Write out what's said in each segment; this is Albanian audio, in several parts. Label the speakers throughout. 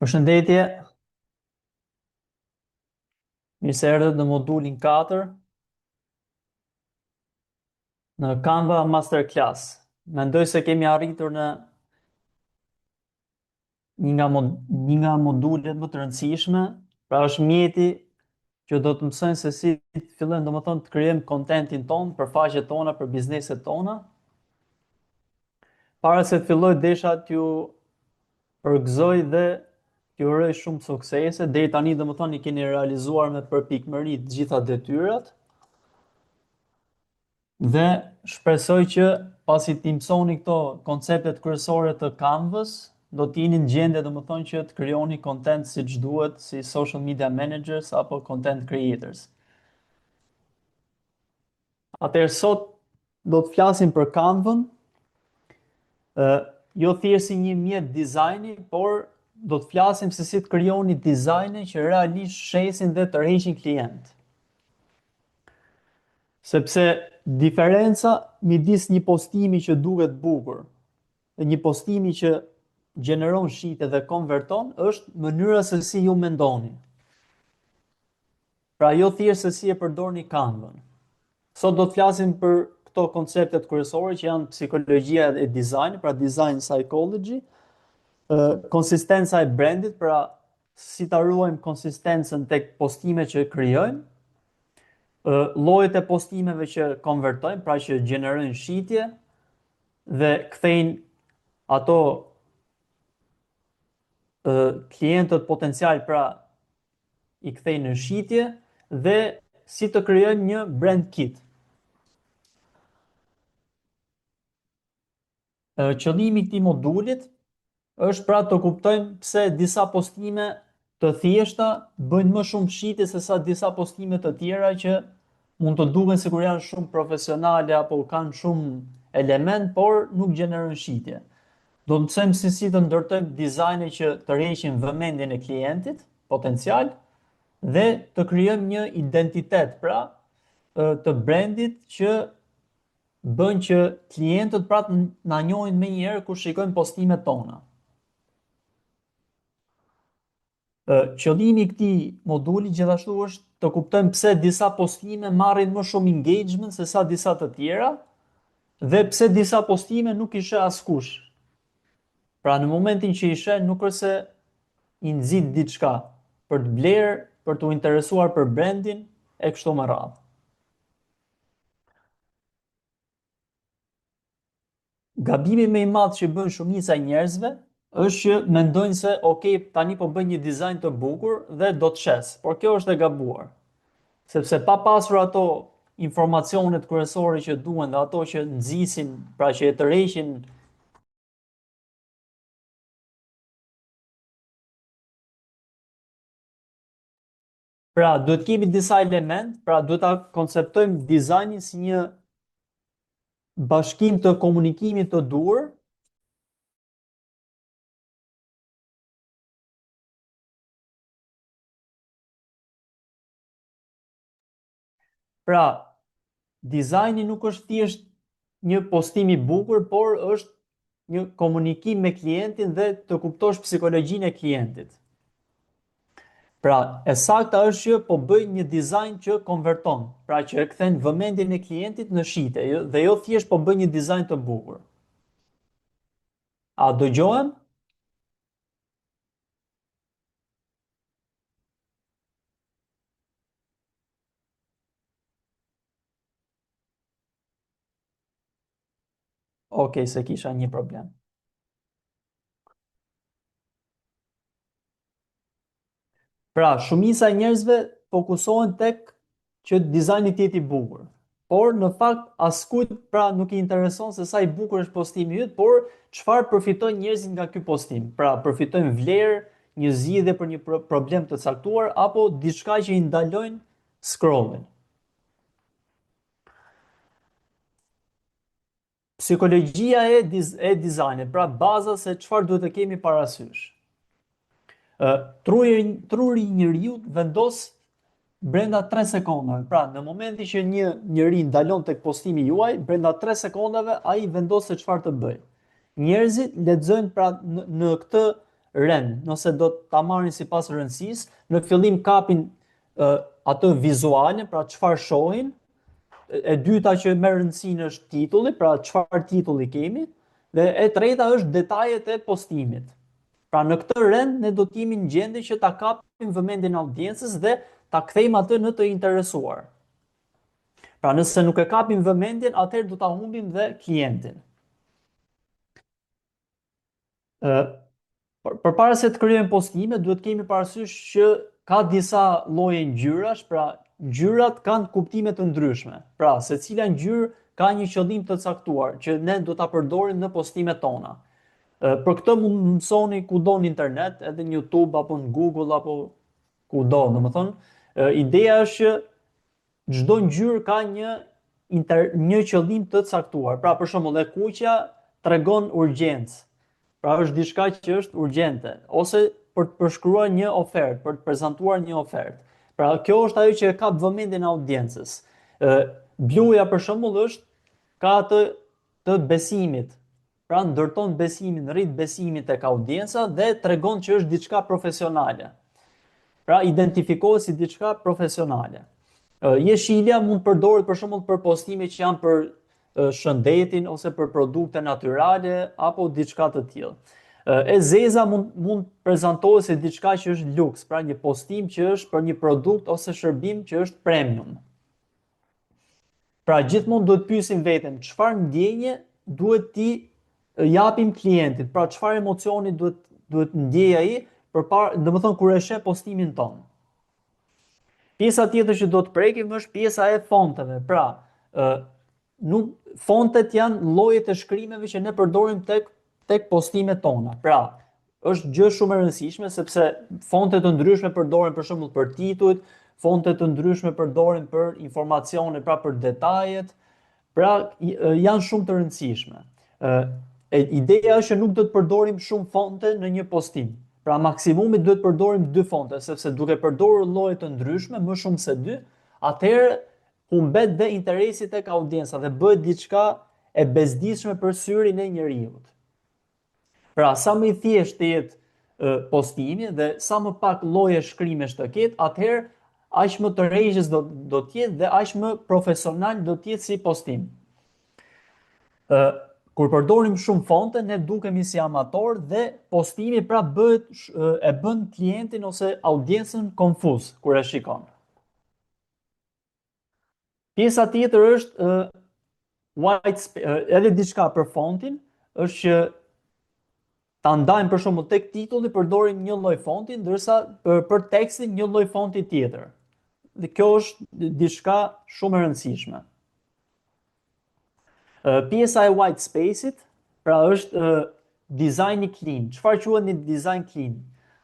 Speaker 1: Përshëndetje, mirë se erdhët në modulin 4 në Canva Masterclass. Mendoj se kemi arritur në një nga modulet më të rëndësishme, pra është mjeti që do të mësojnë se si të fillojmë domethënë të krijojmë kontentin ton për faqet tona, për bizneset tona. Para se të filloj desha t'ju përgëzoj dhe t'ju uroj shumë suksese. Deri tani domethënë i keni realizuar me përpikmëri të gjitha detyrat. Dhe shpresoj që pasi ti mësoni këto konceptet kryesore të Canvas, do t'jeni në gjendje domethënë që të krijoni content siç duhet si social media managers apo content creators. Atëherë sot do të flasim për Canva-n, jo thjesht si një mjet dizajni, por do të flasim se si të krijoni dizajne që realisht shesin dhe tërheqin klient. Sepse diferenca midis një postimi që duket bukur dhe një postimi që gjeneron shitje dhe konverton është mënyra se si ju mendoni. Pra jo thjesht se si e përdorni Canva-n. Sot do të flasim për këto konceptet kryesore që janë psikologjia e dizajnit, pra design psychology, konsistenca e brandit, pra si ta ruajmë konsistencën tek postimet që krijojmë, llojet e postimeve që konvertojnë, pra që gjenerojnë shitje dhe kthejnë ato klientët potencial, pra i kthejnë në shitje, dhe si të krijojmë një brand kit. Qëllimi i këtij modulit është pra të kuptojmë pse disa postime të thjeshta bëjnë më shumë shitje se sa disa postime të tjera që mund të duken sikur janë shumë profesionale apo kanë shumë element, por nuk gjenerojnë shitje. Do të mësojmë si të ndërtojmë dizajne që të tërheqin vëmendjen e klientit potencial dhe të krijojmë një identitet, pra të brandit që bën që klientët pra na njohin më njëherë kur shikojnë postimet tona. Qëllimi i këtij moduli gjithashtu është të kuptojmë pse disa postime marrin më shumë engagement se sa disa të tjera dhe pse disa postime nuk i sheh askush. Pra në momentin që i sheh nuk është se i nxit diçka për të blerë, për të u interesuar për brandin e kështu me radhë. Gabimi më i madh që bën shumica e njerëzve është që mendojnë se ok, tani po bëj një dizajn të bukur dhe do të shes, por kjo është e gabuar. Sepse pa pasur ato informacionet kryesore që duhen dhe ato që nxisin, pra që e tërheqin pra duhet kemi disa element, pra duhet ta konceptojmë dizajnin si një bashkim të komunikimit të duhur, pra dizajni nuk është thjesht një postim i bukur, por është një komunikim me klientin dhe të kuptosh psikologjinë e klientit. Pra, e sakta është që po bëj një dizajn që konverton, pra që e kthen vëmendjen e klientit në shitje dhe jo thjesht po bëj një dizajn të bukur. A dëgjohem? Okej, se kisha një problem. Pra, shumica e njerëzve fokusohen tek që dizajni të jetë i bukur. Por në fakt askujt pra nuk i intereson se sa i bukur është postimi yt, por çfarë përfitojnë njerëzit nga ky postim. Pra, përfitojnë vlerë, një zgjidhje për një problem të caktuar apo diçka që i ndalojnë scrollin. Psikologjia e dizajnit, pra baza se çfarë duhet të kemi parasysh. Truri i njeriu vendos brenda 3 sekondave. Pra, në momentin që një njeri ndalon tek postimi juaj, brenda 3 sekondave ai vendos se çfarë të bëjë. Njerëzit lexojnë pra në këtë rend, nëse do ta marrin sipas rëndësisë, në fillim kapin atë vizuale, pra çfarë shohin, e dyta që merr rëndësinë është titulli, pra çfarë titulli kemi, dhe e treta është detajet e postimit. Pra në këtë rend ne do të jemi në gjendje që ta kapim vëmendjen e audiencës dhe ta kthejmë atë në të interesuar. Pra nëse nuk e kapim vëmendjen, atëherë do ta humbim dhe klientin. Përpara se të krijojmë postime, duhet kemi parasysh që ka disa lloje ngjyrash, pra ngjyrat kanë kuptime të ndryshme. Pra secila ngjyrë ka një qëllim të caktuar që ne do ta përdorim në postimet tona. Për këtë mund të mësoni kudo në internet, edhe në YouTube apo në Google apo kudo, domethënë, ideja është që çdo ngjyrë ka një qëllim të caktuar. Pra për shembull, e kuqja tregon urgjencë. Pra është diçka që është urgjente, ose për të përshkruar një ofertë, për të prezantuar një ofertë. Pra kjo është ajo që e kap vëmendjen e audiencës. Bluja për shembull ka të besimit. Pra ndërton besimin, rrit besimin tek audienca dhe tregon që është diçka profesionale. Pra identifikohet si diçka profesionale. Jeshilja mund përdoret për shembull për postime që janë për shëndetin ose për produkte natyrale apo diçka të tillë. E zeza mund prezantohet si diçka që është luks, pra një postim që është për një produkt ose shërbim që është premium. Pra gjithmonë duhet pyesim veten çfarë ndjenje duhet ti japim klientit, pra çfarë emocioni duhet ndjej ai domethënë kur e sheh postimin ton. Pjesa tjetër që do të prekim është pjesa e fonteve. Pra, fontet janë llojet e shkrimeve që ne përdorim tek postimet tona. Pra, është gjë shumë e rëndësishme sepse fonte të ndryshme përdoren për shembull për titujt, fonte të ndryshme përdoren për informacione, pra për detajet. Pra, janë shumë të rëndësishme. Ideja është që nuk do të përdorim shumë fonte në një postim. Pra maksimumi duhet përdorim 2 fonte, sepse duke përdorur lloje të ndryshme, më shumë se 2, atëherë humbet dhe interesi tek audienca dhe bëhet diçka e bezdishme për syrin e njeriut. Pra sa më i thjeshtë të jetë postimi dhe sa më pak lloje shkrimesh të ketë, atëherë aq më të rrezikshëm do të jetë dhe aq më profesional do të jetë si postim. Kur përdorim shumë fonte, ne dukemi si amator dhe postimi pra e bën klientin ose audiencën konfuz kur e shikon. Pjesa tjetër është edhe diçka për fontin, është që ta ndajmë për shembull tek titulli përdorim një lloj fonti, ndërsa për tekstin një lloj fonti tjetër. Dhe kjo është diçka shumë e rëndësishme. Pjesa e white space-it, pra është dizajni clean. Çfarë quhet një dizajn clean?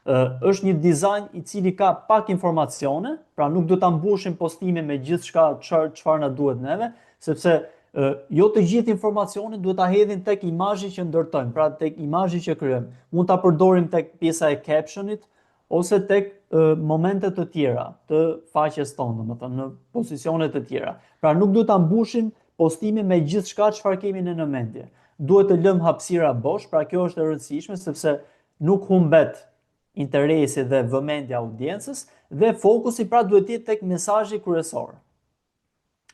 Speaker 1: Është një dizajn i cili ka pak informacione, pra nuk do ta mbushim postimin me gjithçka çfarë na duhet neve, sepse jo të gjithë informacionet duhet ta hedhin tek imazhi që ndërtojmë, pra tek imazhi që krijojmë. Mund ta përdorim tek pjesa e captionit ose tek momente të tjera të faqes tonë, domethënë në pozicione të tjera. Pra nuk duhet ta mbushim postimin me gjithçka çfarë kemi në mendje. Duhet të lëm hapësira bosh, pra kjo është e rëndësishme sepse nuk humbet interesi dhe vëmendja e audiencës dhe fokusi pra duhet të jetë tek mesazhi kryesor.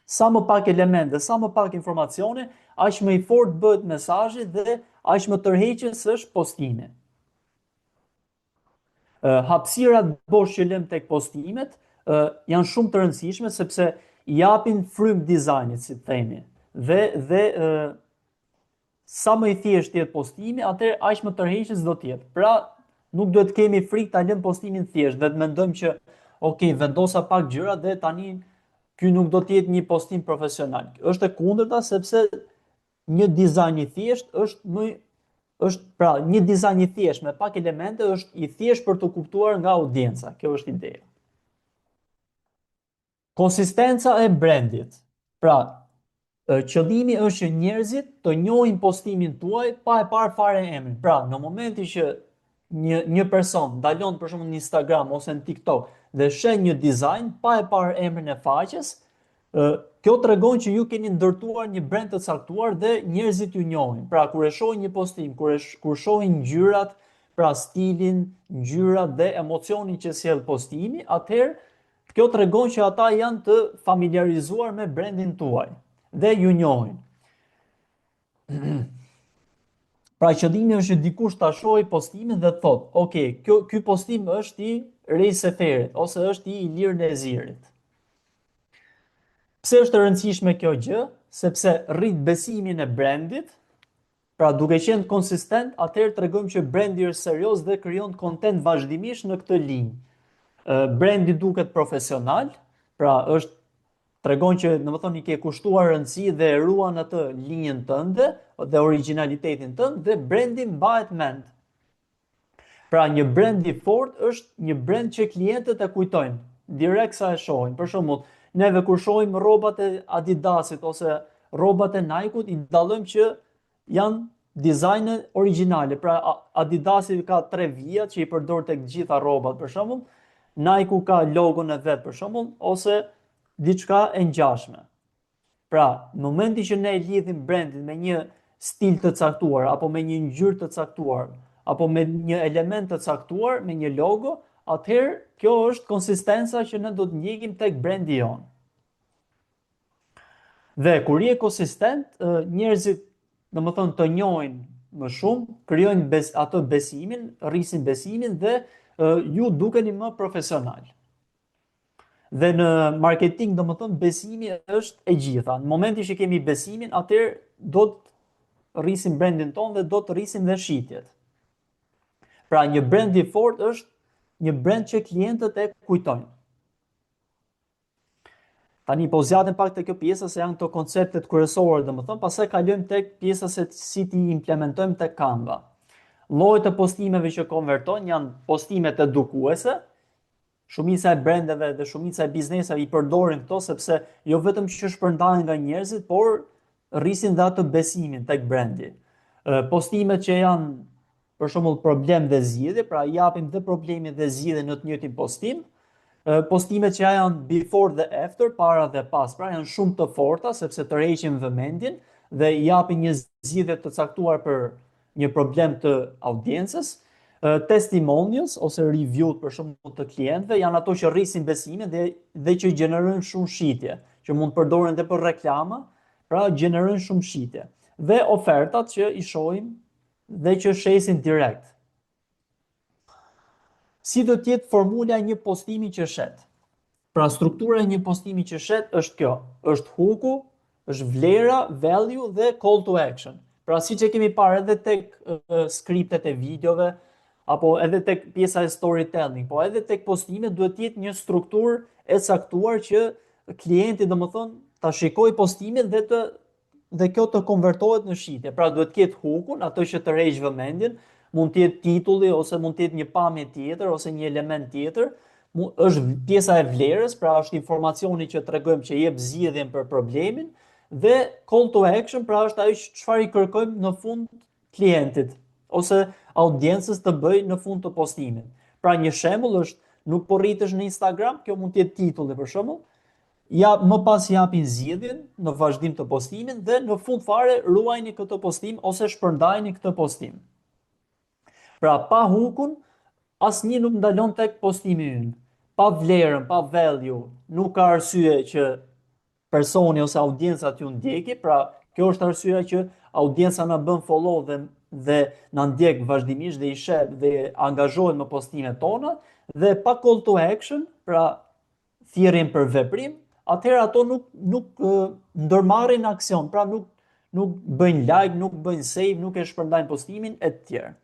Speaker 1: Sa më pak elemente, sa më pak informacione, aq më i fortë bëhet mesazhi dhe aq më tërheqës është postimi. Hapësirat bosh që lëm tek postimet janë shumë të rëndësishme sepse i japin frymë dizajnit, si themi. Dhe sa më i thjeshtë jetë postimi, atëherë aq më tërheqës do të jetë. Pra, nuk duhet kemi frikë ta lëm postimin thjesht, dhe të mendojmë që okay, vendosa pak gjëra dhe tani ky nuk do të jetë një postim profesional. Është e kundërta sepse një dizajn i thjeshtë pra një dizajn i thjeshtë me pak elemente është i thjeshtë për të kuptuar nga audienca. Kjo është ideja. Konsistenca e brandit. Pra, qëllimi është që njerëzit të njohin postimin tuaj pa e parë fare emrin. Pra, në momenti që një person dalon për shembull në Instagram ose në TikTok dhe sheh një dizajn pa e parë emrin e faqes, kjo tregon që ju keni ndërtuar një brand të caktuar dhe njerëzit ju njohin. Pra, kur e shohin një postim, kur shohin ngjyrat, pra stilin, ngjyrat dhe emocionin që sjell postimi, atëherë kjo tregon që ata janë të familiarizuar me brandin tuaj dhe ju njohin. Pra qëllimi është që dikush ta shohë postimin dhe të thotë, ok, ky postim është i Rej Seferit ose është i Ilir Nezirit. Pse është e rëndësishme kjo gjë? Sepse rrit besimin e brandit. Pra duke qenë konsistent, atëherë tregojmë që brendi është serioz dhe krijon kontent vazhdimisht në këtë linjë. Brendi duket profesional, pra tregon që domethënë i ke kushtuar rëndësi dhe e ruan atë linjën tënde dhe origjinalitetin tënd dhe brendi mbahet mend. Pra një brand i fortë është një brand që klientët e kujtojnë direkt sa e shohin. Për shembull, neve kur shohim rrobat e Adidasit ose rrobat e Nike-ut, i dallojmë që janë dizajne origjinale. Pra Adidasi ka 3 vija që i përdor tek gjitha rrobat për shembull, Nike-u ka logon e vet për shembull ose diçka e ngjashme. Pra, në momenti që ne lidhim brandin me një stil të caktuar apo me një ngjyrë të caktuar apo me një element të caktuar, me një logo, atëherë kjo është konsistenca që ne do të ndjekim tek brandi jon. Dhe kur je konsistent, njerëzit domethënë të njohin më shumë, krijojnë atë besimin, rrisin besimin dhe ju dukeni më profesional. Dhe në marketing domethënë besimi është e gjitha. Në momentin që kemi besimin, atëherë do të rrisim brandin ton dhe do të rrisim dhe shitjet. Pra një brand i fortë është një brand që klientët e kujtojnë. Tani po zgjatem pak te kjo pjesa se janë këto konceptet kryesore domethënë, pastaj kalojmë tek pjesa se si ti implementojmë tek Canva. Llojet e postimeve që konvertojnë janë postimet edukuese. Shumica e brandeve dhe shumica e biznesave i përdorin këto sepse jo vetëm që shpërndahen nga njerëzit, por rrisin dhe atë besimin tek brandi. Postimet që janë për shembull problem dhe zgjidhje, pra japim dhe problemin dhe zgjidhjen në të njëjtin postim. Postimet që janë before dhe after, para dhe pas, pra janë shumë të forta sepse tërheqin vëmendjen dhe japin një zgjidhje të caktuar për një problem të audiencës. Testimonials ose review për shembull të klientëve janë ato që rrisin besimin dhe që gjenerojnë shumë shitje, që mund të përdoren edhe për reklama, pra gjenerojnë shumë shitje. Dhe ofertat që i shohim dhe që shesin direkt. Si do të jetë formula e një postimi që shet? Pra struktura e një postimi që shet është kjo, është hooku, është vlera, value dhe call to action. Pra siç e kemi parë edhe tek skriptet e videove, apo edhe tek pjesa e storytelling, po edhe tek postimet duhet të jetë një strukturë e caktuar që klienti domethënë ta shikojë postimin dhe kjo të konvertohet në shitje. Pra duhet të ketë hookun, ato që tërheq vëmendjen, mund të jetë titulli ose mund të jetë një pamje tjetër ose një element tjetër, është pjesa e vlerës, pra është informacioni që tregojmë që jep zgjidhjen për problemin dhe call to action, pra është ajo çfarë i kërkojmë në fund klientit ose audiencës të bëj në fund të postimit. Pra një shembull është nuk po rritesh në Instagram, kjo mund të jetë titulli për shembull. Më pas japin zgjidhjen në vazhdim të postimit dhe në fund fare ruajini këtë postim ose shpërndajini këtë postim. Pra pa hookun, asnjë nuk ndalon tek postimi ynë. Pa vlerën, pa value, nuk ka arsye që personi ose audienca t'ju ndjeki, pra kjo është arsyeja që audienca na bën follow dhe na ndjek vazhdimisht dhe i sheh dhe angazhohet me postimet tona dhe pa call to action, pra thirrjen për veprim, atëherë ato nuk ndërmarrin aksion, pra nuk bëjnë like, nuk bëjnë save, nuk e shpërndajnë postimin e të tjerë.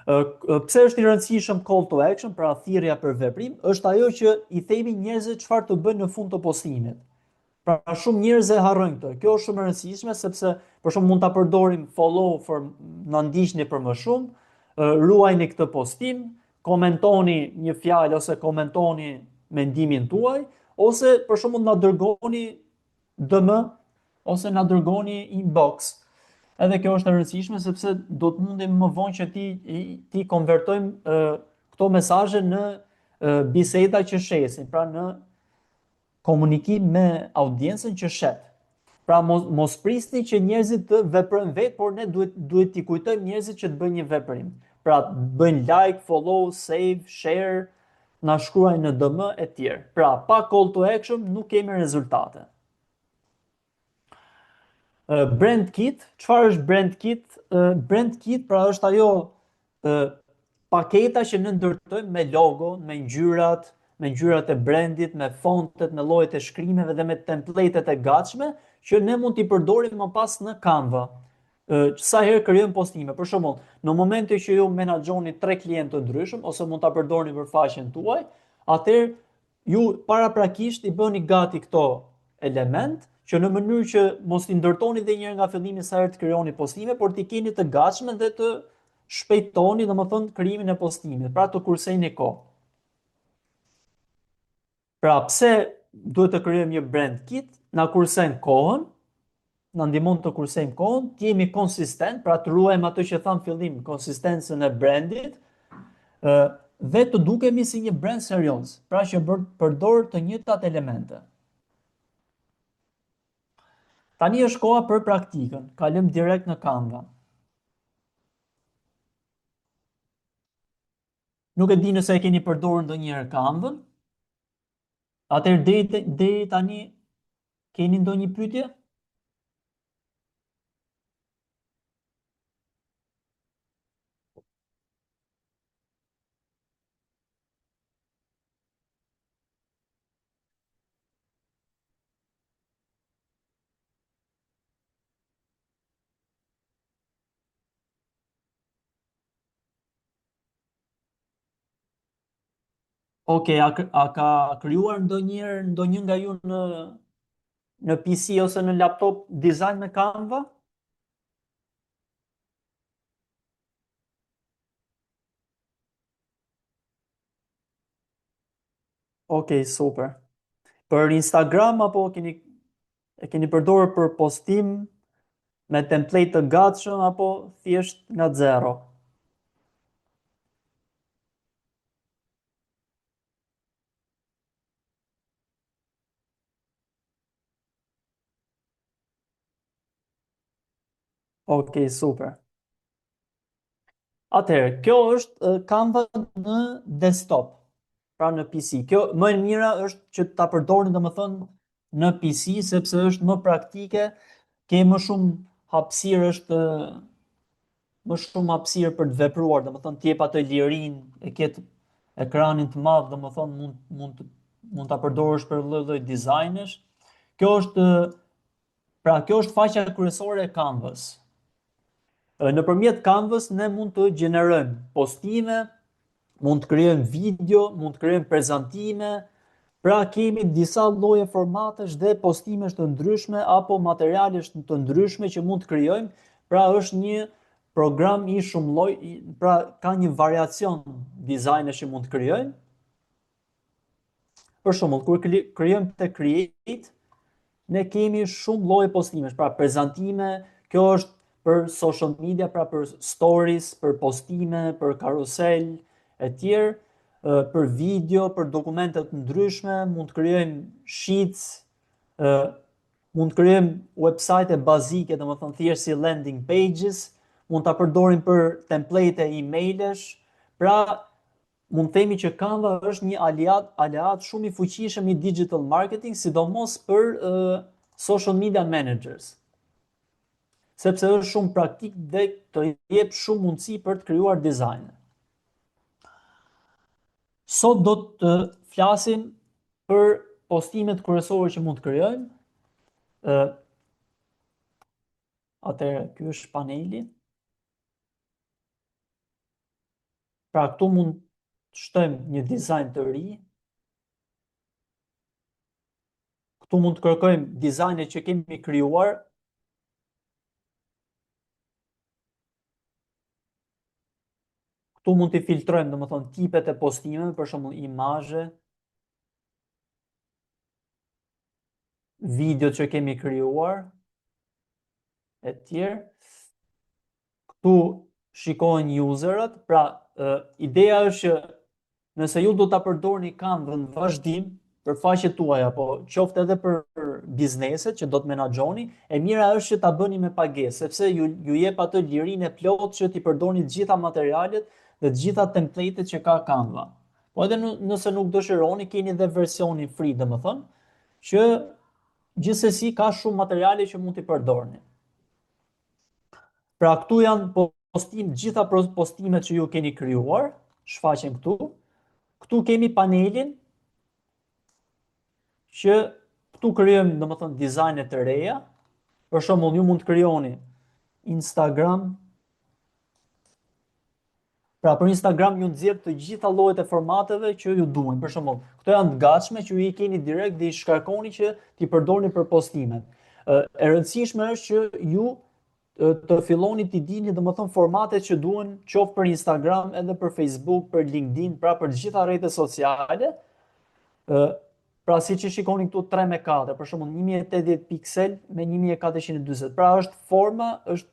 Speaker 1: Pse është i rëndësishëm call to action, pra thirrja për veprim, është ajo që i themi njerëzve çfarë të bëjnë në fund të postimit. Pra shumë njerëz e harrojnë këtë. Kjo është shumë e rëndësishme sepse për shembull mund ta përdorim follow for na ndiqni për më shumë, ruajini këtë postim, komentoni një fjalë ose komentoni mendimin tuaj, ose për shembull na dërgoni DM ose na dërgoni inbox. Edhe kjo është e rëndësishme sepse do të mundim më vonë që ti konvertojmë këto mesazhe në biseda që shesin, pra në komunikim me audiencën që shet. Pra mos prisni që njerëzit të veprojnë vetë, por ne duhet t'i kujtojmë njerëzit që të bëjnë një veprim. Pra bëjnë like, follow, save, share, na shkruajnë në DM e tjerë. Pra pa call to action nuk kemi rezultate. Brand kit, çfarë është brand kit? Brand kit pra është ajo paketa që ne ndërtojmë me logo, me ngjyrat e brandit, me fontet, me llojet e shkrimeve dhe me templatet e gatshme që ne mund t'i përdorim më pas në Canva. Sa herë krijojmë postime, për shembull, në momentin që ju menaxhoni 3 klientë të ndryshëm ose mund ta përdorni për faqen tuaj, atëherë ju paraprakisht i bëni gati këto element që në mënyrë që mos t'i ndërtoni dhe njërë nga fillimi sa herë të krijoni postime, por t'i keni të gatshme dhe të shpejtoni, domethënë krijimin e postimit, pra të kursejni kohë. Pra pse duhet të krijojmë një brand kit? Na kursen kohën, na ndihmon të kursejmë kohën, të jemi konsistent, pra të ruajmë atë që tham fillim, konsistencën e brandit, dhe të dukemi si një brand serioz, pra që përdor të njëjtat elemente. Tani është koha për praktikën, kalojmë direkt në Canva. Nuk e di nëse e keni përdorur ndonjëherë Canva. Atëherë deri tani keni ndonjë pyetje? Okej, a ka krijuar ndonjë nga ju në PC ose në laptop dizajn me Canva? Okej, super. Për Instagram apo e keni përdorur për postim me template të gatshëm apo thjesht nga zero? Okej, super. Atëherë, kjo është Canva në desktop, pra në PC. Kjo më e mira është që ta përdorni domethënë në PC sepse është më praktike, ke më shumë hapësirë, është më shumë hapësirë për të vepruar, domethënë të jep atë lirinë, e ketë ekranin të madh, domethënë mund ta përdorësh për lloj-lloj dizajnesh. Kjo është pra kjo është faqja kryesore e Canvas. Nëpërmjet Canvas ne mund të gjenerojmë postime, mund të krijojmë video, mund të krijojmë prezantime, pra kemi disa lloje formatesh dhe postimesh të ndryshme apo materialesh të ndryshme që mund të krijojmë, pra është një program i shumë lloj, pra ka një variacion dizajnesh që mund të krijojmë. Për shembull, kur krijojmë te Create, ne kemi shumë lloje postimesh, pra prezantime, kjo është për social media, pra për stories, për postime, për karusel, e tjerë, për video, për dokumente të ndryshme, mund të krijojmë sheets, mund të krijojmë website bazike, domethënë thjesht si landing pages, mund ta përdorim për template e emailësh, pra mund të themi që Canva është një aleat shumë i fuqishëm i digital marketing, sidomos për social media managers, sepse është shumë praktik dhe të jep shumë mundësi për të krijuar dizajne. Sot do të flasim për postimet kryesore që mund të krijojmë. Atëherë, ky është paneli. Pra këtu mund të shtojmë një dizajn të ri. Këtu mund të kërkojmë dizajne që kemi krijuar. Këtu mund të filtrojmë, domethënë tipet e postimeve, për shembull imazhe, video që kemi krijuar, e tjerë. Këtu shikohen userët, pra ideja është që nëse ju do ta përdorni Canva në vazhdim, për faqet tuaja, po qoftë edhe për bizneset që do të menaxhoni, e mira është që ta bëni me pagesë, sepse ju jep atë lirinë e plotë që ti përdorni të gjitha materialet dhe të gjitha templatet që ka Canva. Po edhe nëse nuk dëshironi, keni dhe versionin free, domethënë, që gjithsesi ka shumë materiale që mund t'i përdorni. Pra këtu janë gjitha postimet që ju keni krijuar, shfaqen këtu. Këtu kemi panelin që këtu krijojmë domethënë dizajne të reja. Për shembull, ju mund të krijoni Instagram. Pra për Instagram ju nxjerr të gjitha llojet e formateve që ju duhen. Për shembull, këto janë të gatshme që ju i keni direkt dhe i shkarkoni që ti përdorni për postimet. E rëndësishme është që ju të filloni t'i dini domethënë formatet që duhen qoftë për Instagram edhe për Facebook, për LinkedIn, pra për të gjitha rrjetet sociale. Pra si që shikoni këtu 3x4, për shembull 1080 piksel me 1440. Pra është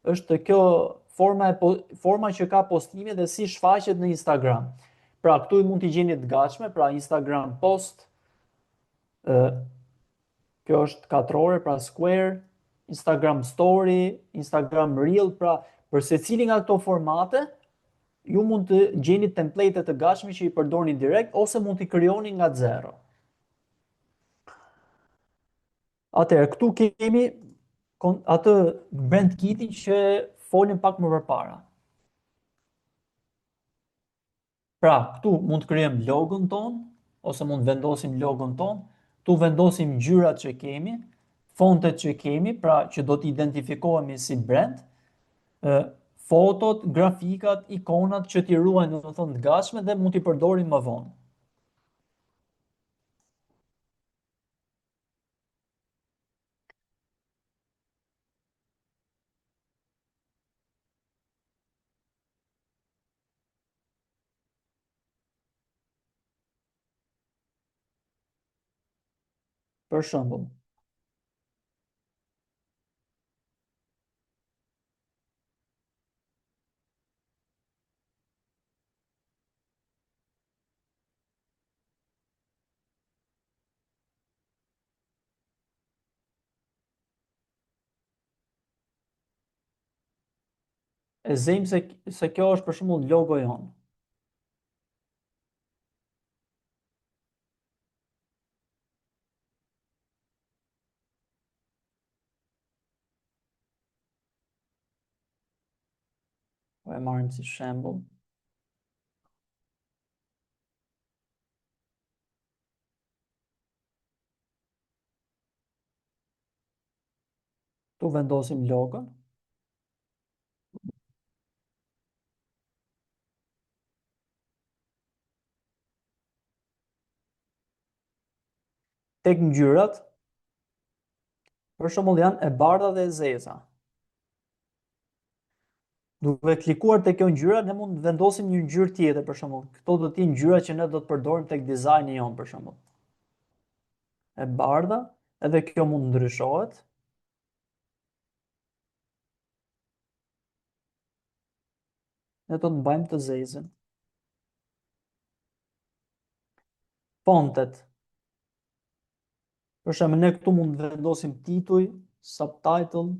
Speaker 1: është kjo forma që ka postimi dhe si shfaqet në Instagram. Pra këtu mund t'i gjeni të gatshme, pra Instagram post, kjo është katrore, pra square, Instagram story, Instagram reel, pra për secilin nga këto formate, ju mund të gjeni template të gatshme që i përdorni direkt ose mund t'i krijoni nga zero. Atëherë, këtu kemi atë brand kitin që folim pak më përpara. Pra, këtu mund të krijojmë logon ton, ose mund të vendosim logon ton, këtu vendosim ngjyrat që kemi, fontet që kemi, pra që do të identifikohemi si brand, fotot, grafikat, ikonat që t'i ruajnë domethënë të gatshme dhe mund t'i përdorim më vonë. Për shembull, e zejmë se kjo është për shembull logo jon. Po e marrim si shembull. Tu vendosim logon. Tek ngjyrat, për shembull janë e bardha dhe e zeza. Duke klikuar te kjo ngjyra, ne mund të vendosim një ngjyrë tjetër, për shembull. Këto do të jenë ngjyrat që ne do të përdorim tek dizajni jon, për shembull. E bardha, edhe kjo mund ndryshohet. Ne do të mbajmë të zezën. Fontet. Për shembull, ne këtu mund të vendosim tituj, subtitle.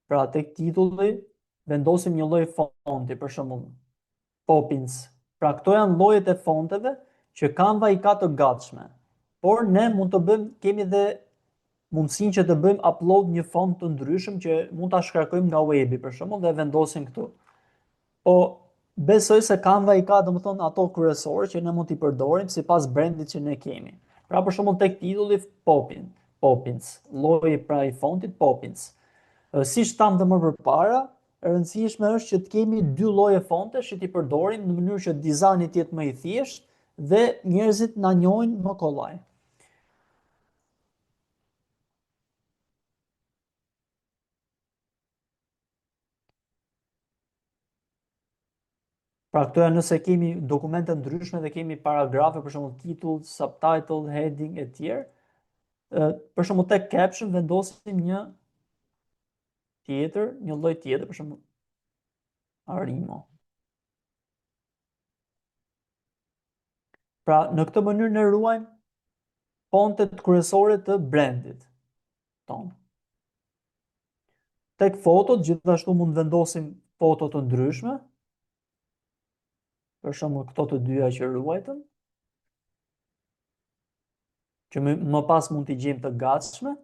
Speaker 1: Pra tek titulli vendosim një lloj fonti, për shembull Poppins. Pra këto janë llojet e fonteve që Canva i ka të gatshme. Por ne mund të bëjmë, kemi dhe mundësinë që të bëjmë upload një font të ndryshëm që mund ta shkarkojmë nga webi, për shembull, dhe vendosim këtu. Po besoj se Canva i ka domethënë ato kryesore që ne mund t'i përdorim sipas brandit që ne kemi. Pra për shembull tek titulli Poppins, lloji pra i fontit Poppins. Si shtam dhe më përpara, e rëndësishme është që të kemi dy lloje fontesh që t'i përdorim në mënyrë që dizajni të jetë më i thjeshtë dhe njerëzit na njohin më kollaj. Pra këto janë nëse kemi dokumente ndryshme dhe kemi paragrafe, për shembull titull, subtitle, heading e tjerë. Për shembull tek caption vendosim një lloj tjetër, për shembull Arimo. Pra, në këtë mënyrë ne ruajmë fontet kryesore të brandit tonë. Tek fotot, gjithashtu mund vendosim foto të ndryshme, për shembull këto të dyja që ruajtëm, që më pas mund t'i gjejmë të gatshme.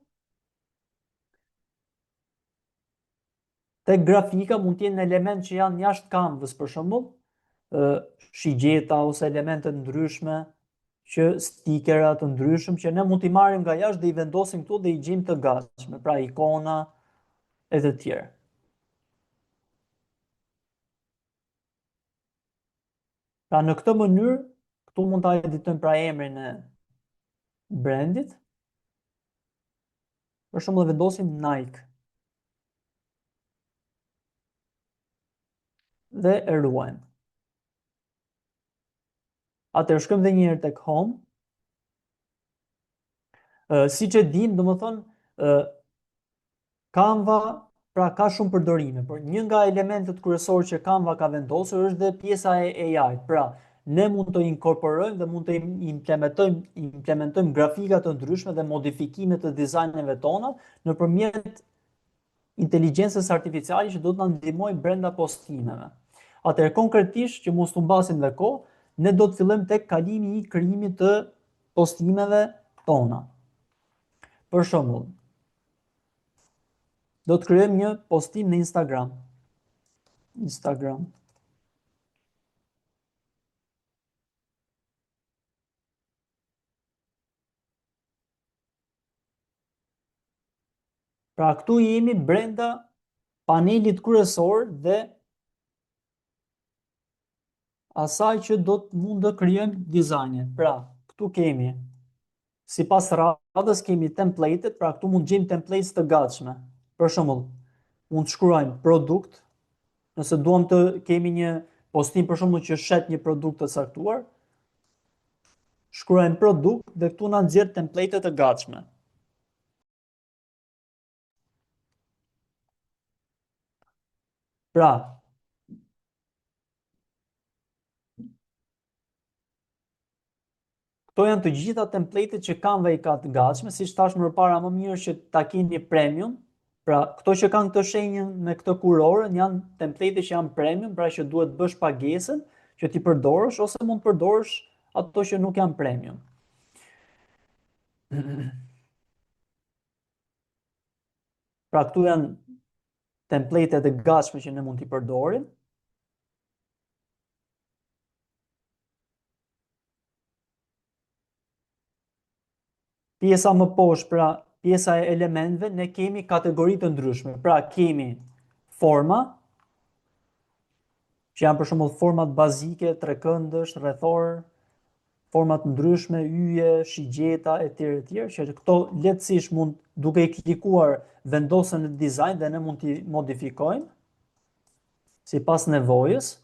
Speaker 1: Tek grafika mund t'jenë element që janë jashtë Canvas, për shembull, shigjeta ose elemente ndryshme, që stikerat të ndryshëm që ne mund t'i marrim nga jashtë dhe i vendosim këtu dhe i gjejmë të gatshme, pra ikona e të tjerë. Pra në këtë mënyrë, këtu mund ta editojmë pra emrin e brandit. Për shembull vendosim Nike. Dhe e ruajmë. Atëherë shkojmë edhe një herë tek home. Siç e dim, domethënë Canva pra ka shumë përdorime, por një nga elementet kryesorë që Canva ka vendosur është dhe pjesa e AI. Pra, ne mund të inkorporojmë dhe mund të implementojmë grafika të ndryshme dhe modifikime të dizajneve tona nëpërmjet inteligjencës artificiale që do të na ndihmojë brenda postimeve. Atëherë konkretisht që mos të mbasim dhe kohë, ne do të fillojmë tek kalimi i krijimit të postimeve tona. Për shembull, do të krijojmë një postim në Instagram. Pra këtu jemi brenda panelit kryesor dhe asaj që do të mund të krijojmë dizajnin. Pra, këtu kemi sipas radhës kemi template-et, pra këtu mund gjejmë templates të gatshme. Për shembull, mund të shkruajmë produkt, nëse duam të kemi një postim për shembull që shet një produkt të caktuar, shkruajmë produkt dhe këtu na nxjerr template-et të gatshme. Pra, këto janë të gjitha template-et që Canva i ka të gatshme, siç thash më parë, më mirë që ta keni premium. Pra, këto që kanë këtë shenjën me këtë kurorën janë template që janë premium, pra që duhet bësh pagesën që ti përdorësh ose mund përdorësh ato që nuk janë premium. Pra, këtu janë template-et e gatshme që ne mund t'i përdorim. Pjesa më poshtë, pra pjesa e elementëve, ne kemi kategori të ndryshme. Pra kemi forma, që janë për shembull format bazike, trekëndësh, rrethor, format ndryshme, yje, shigjeta etj. Që këto lehtësisht mund duke i klikuar vendosën në dizajn dhe ne mund t'i modifikojmë sipas nevojës.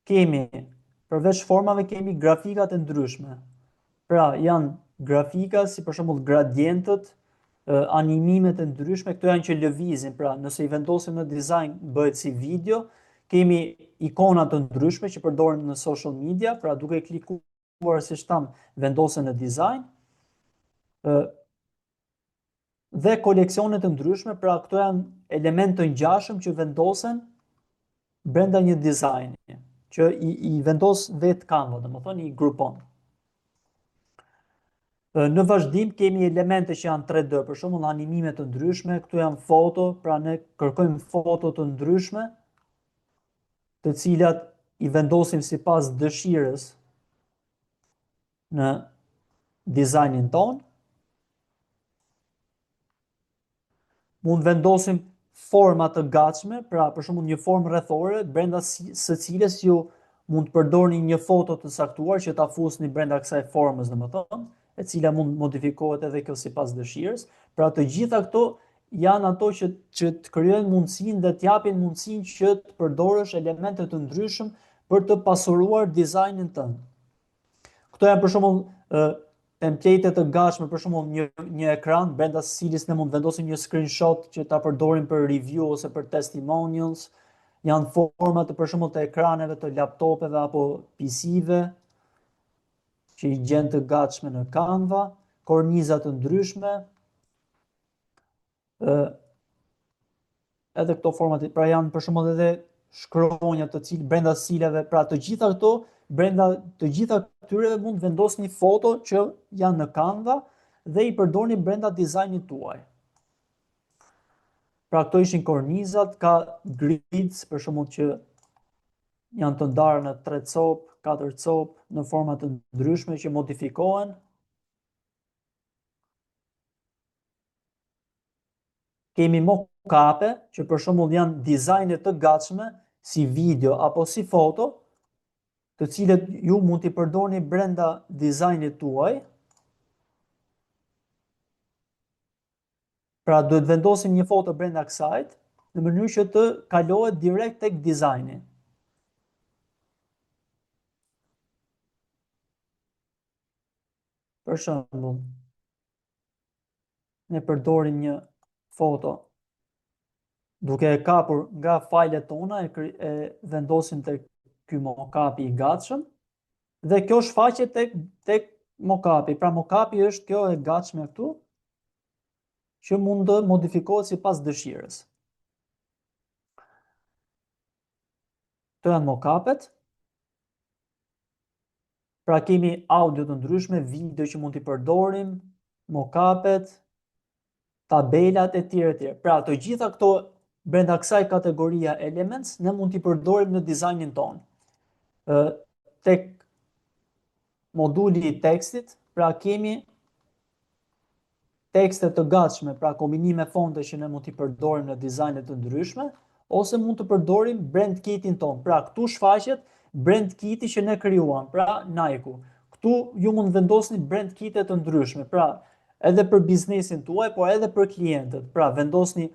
Speaker 1: Kemi përveç formave kemi grafikat e ndryshme. Pra janë grafika si për shembull gradientët, animimet e ndryshme, këto janë që lëvizin, pra nëse i vendosim në dizajn bëhet si video. Kemi ikona të ndryshme që përdoren në social media, pra duke klikuar siç tham vendosen në dizajn. Dhe koleksione të ndryshme, pra këto janë elementë të ngjashëm që vendosen brenda një dizajni, që i vendos vetë Canva, domethënë i grupon. Në vazhdim kemi elemente që janë 3D, për shembull animime të ndryshme, këtu janë foto, pra ne kërkojmë foto të ndryshme, të cilat i vendosim sipas dëshirës në dizajnin ton. Mund vendosim forma të gatshme, pra për shembull një formë rrethore brenda së cilës ju mund të përdorni një foto të caktuar që ta fusni brenda kësaj formës, domethënë, e cila mund modifikohet edhe kjo sipas dëshirës. Pra të gjitha këto janë ato që të krijojnë mundësinë dhe të japin mundësinë që të përdorësh elemente të ndryshëm për të pasuruar dizajnin tënd. Këto janë për shembull template të gatshme, për shembull një ekran brenda së cilit ne mund vendosim një screenshot që ta përdorim për review ose për testimonials, janë forma të për shembull të ekraneve të laptopeve apo PC-ve që i gjen të gatshme në Canva, korniza të ndryshme, edhe këto format, pra janë për shembull edhe shkronja të cilë brenda cilave, pra të gjitha këto, brenda të gjitha këtyreve mund vendosni foto që janë në Canva dhe i përdorni brenda dizajnit tuaj. Pra këto ishin kornizat, ka grids për shembull që janë të ndarë në 3 copë, 4 copë, në forma të ndryshme që modifikohen. Kemi mock-up-e, që për shembull janë dizajne të gatshme, si video apo si foto, të cilët ju mund t'i përdorni brenda dizajnit tuaj. Pra duhet vendosim një foto brenda kësajt, në mënyrë që të kalohet direkt tek dizajni. Për shembull, ne përdorim një foto duke e kapur nga fajlet tona, e vendosim tek ky mock-up i gatshëm dhe kjo shfaqet tek mock-upi. Pra mock-upi është kjo e gatshme këtu që mund të modifikohet sipas dëshirës. Këto janë mock-upet. Pra kemi audio të ndryshme, video që mund t'i përdorim, mock-upet, tabelat e tjera e tjera. Pra të gjitha këto brenda kësaj kategoria elements ne mund t'i përdorim në dizajnin ton. Tek moduli i tekstit, pra kemi tekste të gatshme, pra kombinime fonte që ne mund t'i përdorim në dizajne të ndryshme, ose mund të përdorim brand kitin ton. Pra këtu shfaqet brand kiti që ne krijuam, pra Nike-u. Këtu ju mund vendosni brand kite të ndryshme, pra edhe për biznesin tuaj, por edhe për klientët. Pra vendosni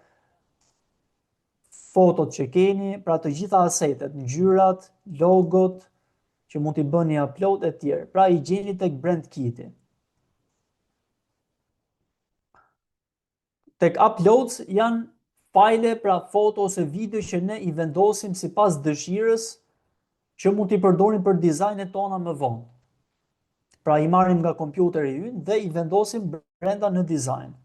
Speaker 1: fotot që keni, pra të gjitha asetet, ngjyrat, logot që mund t'i bëni upload e tjerë. Pra i gjeni tek brand kiti. Tek uploads janë fajle, pra foto ose video që ne i vendosim sipas dëshirës që mund t'i përdorim për dizajnet tona më vonë. Pra i marrim nga kompjuteri ynë dhe i vendosim brenda në dizajn.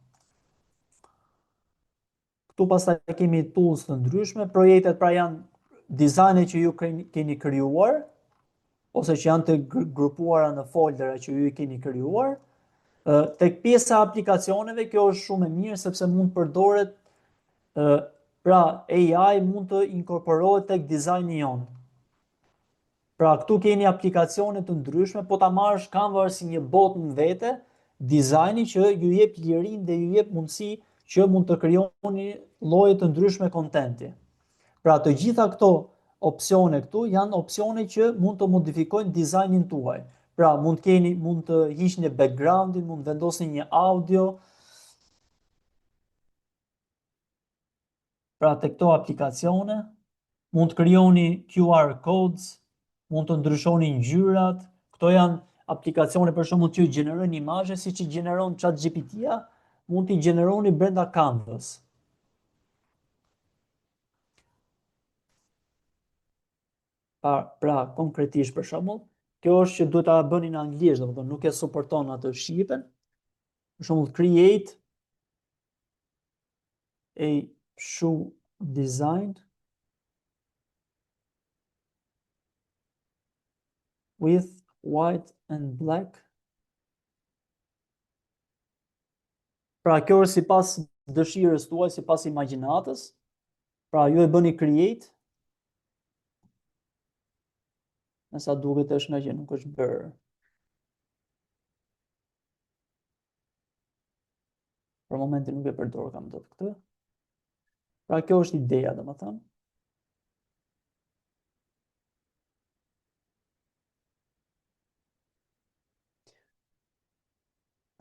Speaker 1: Këtu pastaj kemi tools të ndryshme, projektet pra janë dizajne që ju keni krijuar, ose që janë të grupuara në foldera që ju i keni krijuar. Tek pjesa e aplikacioneve, kjo është shumë e mirë sepse mund përdoret, pra AI mund të inkorporohet tek dizajni jonë. Pra këtu keni aplikacione të ndryshme, po ta marrësh Canva si një botë në vete, dizajni që ju jep lirinë dhe ju jep mundësi që mund të krijoni lloje të ndryshme kontenti. Pra të gjitha këto opsione këtu janë opsione që mund të modifikojnë dizajnin tuaj. Pra mund të hiqni backgroundin, mund vendosni një audio. Pra të këto aplikacione mund të krijoni QR codes, mund të ndryshoni ngjyrat. Këto janë aplikacione për shembull që gjenerojnë imazhe, siç i gjeneron ChatGPT-ja, mund t'i gjeneroni brenda Canvas. Pra konkretisht për shembull, kjo është që duhet ta bëni në anglisht, domethënë nuk e suporton atë shqipen. Për shembull, create a shoe design with white and black. Pra kjo është sipas dëshirës tuaj, sipas imagjinatës. Pra ju e bëni create. Me sa duket është nga që nuk është bërë. Për momentin nuk e përdor kam dot këtë. Pra kjo është ideja, domethënë.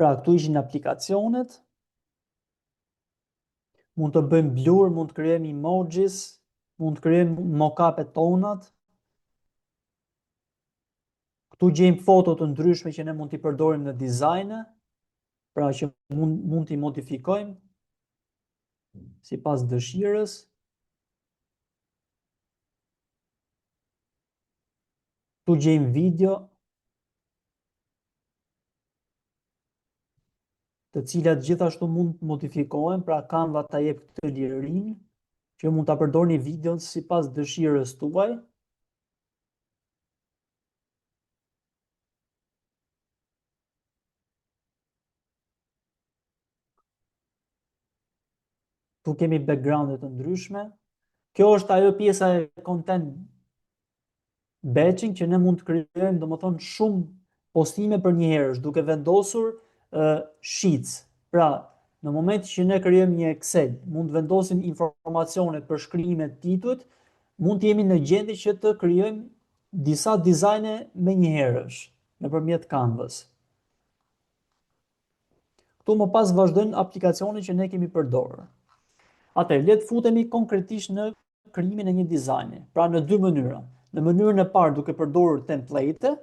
Speaker 1: Pra këtu ishin aplikacionet. Mund të bëjmë blur, mund të krijojmë emojis, mund të krijojmë mock-up-e tonat. Këtu gjejmë foto të ndryshme që ne mund t'i përdorim në dizajne, pra që mund t'i modifikojmë sipas dëshirës. Tu gjejmë video të cilat gjithashtu mund të modifikohen, pra Canva ta jep këtë lirinë që mund ta përdorni videon sipas dëshirës tuaj. Tu kemi backgrounde të ndryshme. Kjo është ajo pjesa e content batching që ne mund të krijojmë, domethënë shumë postime për një herësh, duke vendosur sheets. Pra, në momentin që ne krijojmë një Excel, mund të vendosim informacionet për shkrimin e titujt, mund të jemi në gjendje që të krijojmë disa dizajne me një herësh nëpërmjet Canvas. Këtu më pas vazhdojnë aplikacionet që ne kemi përdorur. Atëherë, le të futemi konkretisht në krijimin e një dizajni, pra në dy mënyra. Në mënyrën e parë duke përdorur template,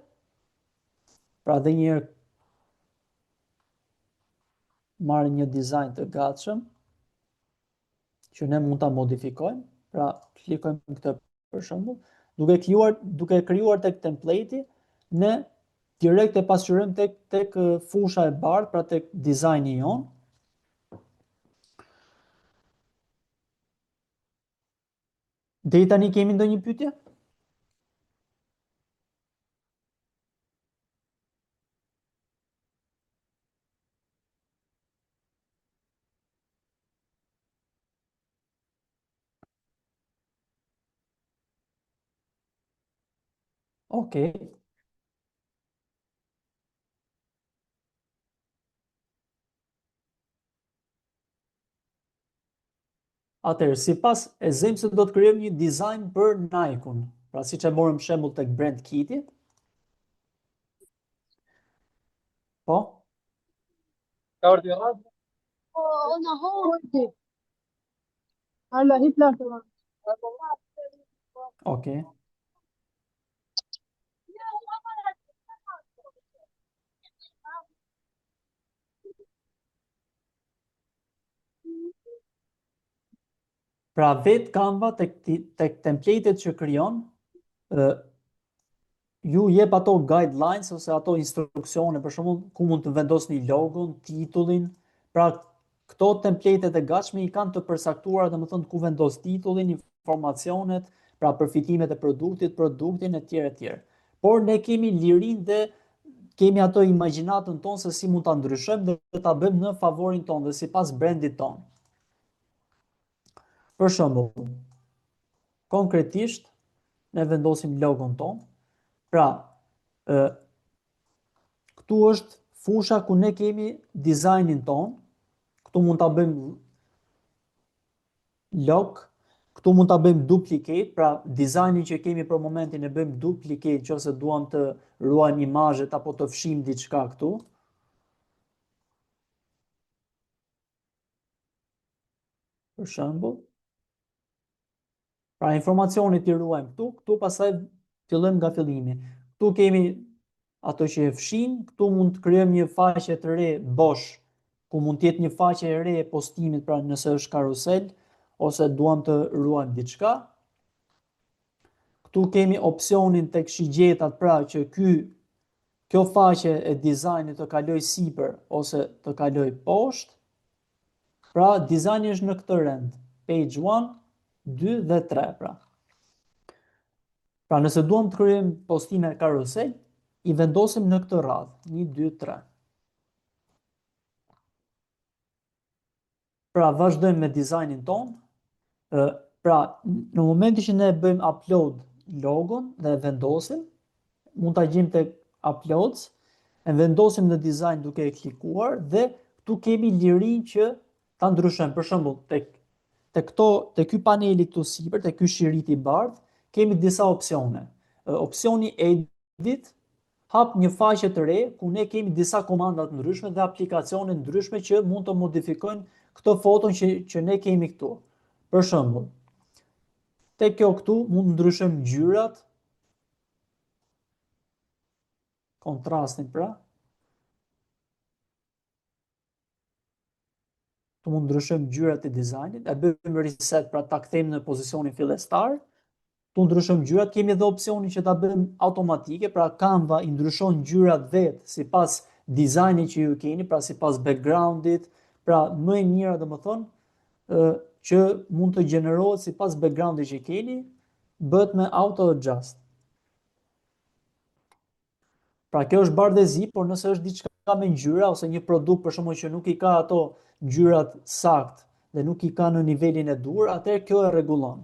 Speaker 1: pra dhe njëherë marrim një dizajn të gatshëm që ne mund ta modifikojmë, pra klikojmë këtë për shembull, duke krijuar tek template, ne direkt e pasqyrojmë tek fusha e bardhë, pra tek dizajni jon. Deri tani kemi ndonjë pyetje? Okej. Atëherë, sipas e zëm se do të krijojmë një dizajn për Nike-un. Pra siç e morëm shembull tek Brand Kiti. Po? Ka ardhi radhë? Po, ona hodi. Alla hipla tamam. Okej. Pra vet Canva tek templatet që krijon, ë ju jep ato guidelines ose ato instruksione, për shembull, ku mund të vendosni logon, titullin. Pra këto templatet e gatshme i kanë të përcaktuara, domethënë ku vendos titullin, informacionet, pra përfitimet e produktit, produktin e tjerë e tjerë. Por ne kemi lirinë dhe kemi ato imagjinatën tonë se si mund ta ndryshojmë dhe ta bëjmë në favorin tonë dhe sipas brandit tonë. Për shembull, konkretisht ne vendosim logon tonë. Pra, ë këtu është fusha ku ne kemi dizajnin ton. Këtu mund ta bëjmë lock, këtu mund ta bëjmë duplicate, pra dizajnin që kemi për momentin e bëjmë duplicate nëse duam të ruajmë imazhet apo të fshijmë diçka këtu. Për shembull, pra informacionit i ruajmë këtu pastaj fillojmë nga fillimi. Këtu kemi ato që e fshin, këtu mund të krijojmë një faqe të re bosh, ku mund të jetë një faqe e re e postimit, pra nëse është karusel ose duam të ruajmë diçka. Këtu kemi opsionin tek shigjetat, pra që kjo faqe e dizajnit të kaloj sipër ose të kaloj poshtë. Pra dizajni është në këtë rend, page 1, 2 dhe 3, pra. Pra nëse duam të krijojmë postime karusel, i vendosim në këtë radhë, 1, 2, 3. Pra vazhdojmë me dizajnin ton. Pra në momentin që ne bëjmë upload logon dhe e vendosim, mund ta gjejmë tek uploads, e vendosim në dizajn duke e klikuar dhe këtu kemi lirinë që ta ndryshojmë. Për shembull, tek ky paneli këtu sipër, tek ky shirit i bardh, kemi disa opsione. Opsioni edit hap një faqe të re ku ne kemi disa komanda të ndryshme dhe aplikacione të ndryshme që mund të modifikojnë këtë foton që ne kemi këtu. Për shembull, tek kjo këtu mund të ndryshojmë ngjyrat, kontrastin pra. Këtu mund të ndryshojmë ngjyrat e dizajnit, e bëjmë reset, pra ta kthejmë në pozicionin fillestar. Tu ndryshojmë ngjyrat, kemi edhe opsionin që ta bëjmë automatike, pra Canva i ndryshon ngjyrat vetë sipas dizajnit që ju keni, pra sipas backgroundit, pra më e mira domethënë që mund të gjenerohet sipas backgroundit që keni, bëhet me auto adjust. Pra kjo është bardhëzi, por nëse është diçka me ngjyra ose një produkt për shkakun që nuk i ka ato ngjyrat sakt dhe nuk i ka në nivelin e dur, atëherë kjo e rregullon.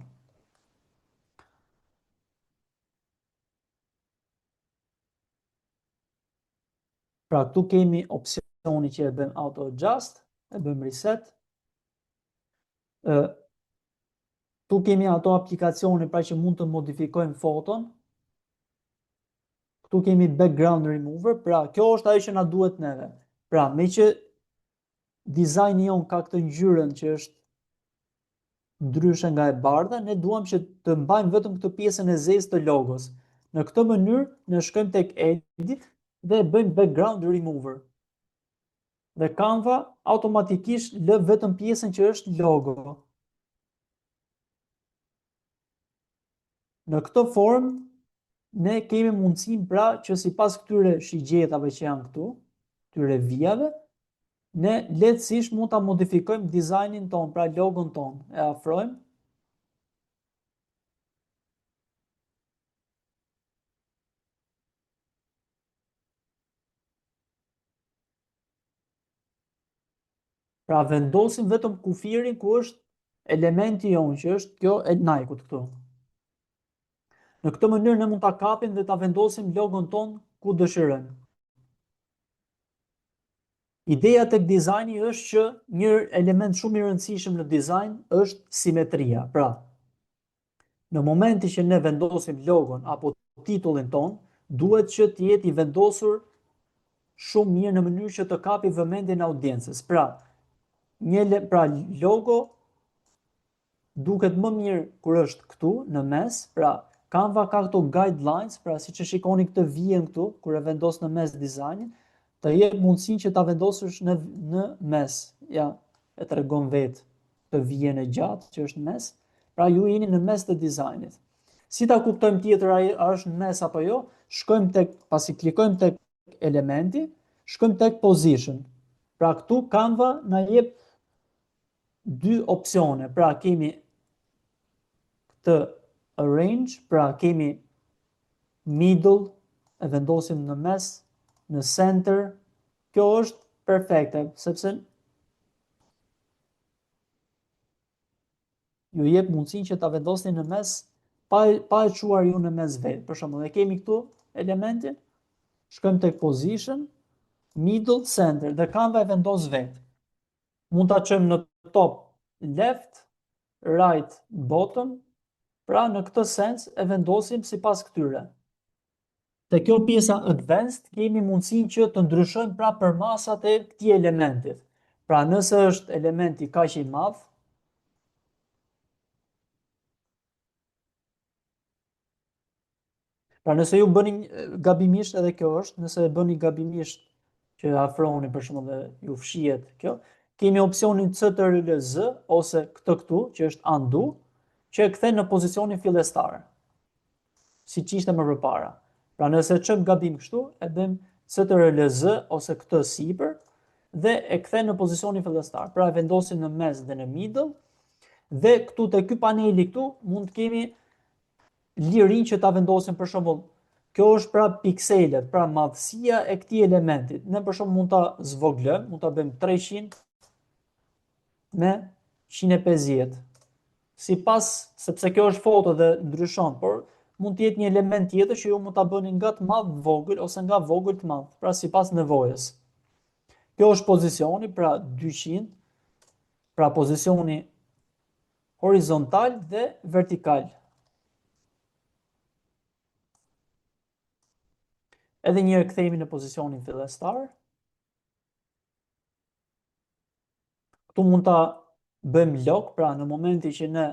Speaker 1: Pra këtu kemi opsioni që e bëm auto adjust, e bëm reset. Tu kemi ato aplikacione pra që mund të modifikojmë foton. Këtu kemi background remover, pra kjo është ajo që na duhet neve. Pra me që dizajni jon ka këtë ngjyrën që është ndryshe nga e bardha, ne duam që të mbajmë vetëm këtë pjesën e zezë të logos. Në këtë mënyrë ne shkojmë tek edit dhe bëjmë background remover. Dhe Canva automatikisht lë vetëm pjesën që është logo. Në këtë formë ne kemi mundësinë pra që sipas këtyre shigjetave që janë këtu, këtyre vijave, ne lehtësisht mund ta modifikojmë dizajnin ton, pra logon ton. E afrojmë. Pra vendosim vetëm kufirin ku është elementi jonë, që është kjo e Nike-ut këtu. Në këtë mënyrë ne mund ta kapim dhe ta vendosim logon ton ku dëshirojmë. Ideja tek dizajni është që një element shumë i rëndësishëm në dizajn është simetria. Pra, në momentin që ne vendosim logon apo titullin ton, duhet që të jetë i vendosur shumë mirë në mënyrë që të kapi vëmendjen e audiencës. Pra, pra logo duket më mirë kur është këtu në mes, pra Canva ka këto guidelines, pra siç e shikoni këtë vijën këtu, kur e vendos në mes dizajnin, të jep mundësinë që ta vendosësh në mes. Ja, e tregon vetë të vijën e gjatë që është në mes, pra ju jeni në mes të dizajnit. Si ta kuptojmë tjetër a është në mes apo jo? Shkojmë tek, pasi klikojmë tek elementi, shkojmë tek position. Pra këtu Canva na jep dy opsione, pra kemi të arrange, pra kemi middle, e vendosim në mes, në center. Kjo është perfekte, sepse ju jep mundësinë që ta vendosni në mes pa e çuar ju në mes vetë. Për shembull, ne kemi këtu elementin, shkojmë tek position, middle, center dhe Canva e vendos vetë. Mund ta çojmë në top left, right bottom, pra në këtë sens e vendosim sipas këtyre. Te kjo pjesa advanced kemi mundësinë që të ndryshojmë pra përmasat e këtij elementit. Pra nëse është elementi kaq i madh, pra nëse ju bëni gabimisht, edhe kjo është, nëse e bëni gabimisht që afroni për shembull dhe ju fshihet kjo, kemi opsionin CTRL-Z ose këtë këtu që është undo, që e kthen në pozicionin fillestar, siç ishte më përpara. Pra nëse çojmë gabim kështu, e bëjmë CTRL-Z ose këtë sipër dhe e kthen në pozicionin fillestar. Pra e vendosim në mes dhe në middle dhe këtu te ky paneli këtu mund të kemi lirin që ta vendosim për shembull. Kjo është pra pikselet, pra madhësia e këtij elementi. Ne për shembull mund ta zvoglojmë, mund ta bëjmë 300 me 150. Sipas, sepse kjo është foto dhe ndryshon, por mund të jetë një element tjetër që ju mund ta bëni nga të madh të vogël ose nga vogël të madh, pra sipas nevojës. Kjo është pozicioni, pra 200, pra pozicioni horizontal dhe vertikal. Edhe një herë kthehemi në pozicionin fillestar. Këtu mund ta bëjmë lock, pra në momentin që ne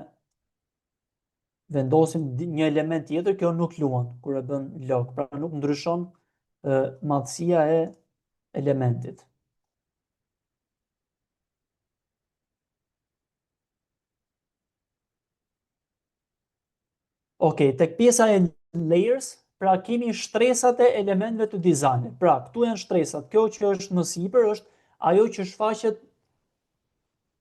Speaker 1: vendosim një element tjetër, kjo nuk luan kur e bën lock, pra nuk ndryshon madhësia e elementit. Okej, tek pjesa e layers, pra kemi shtresat e elementëve të dizajnit. Pra, këtu janë shtresat. Kjo që është më sipër është ajo që shfaqet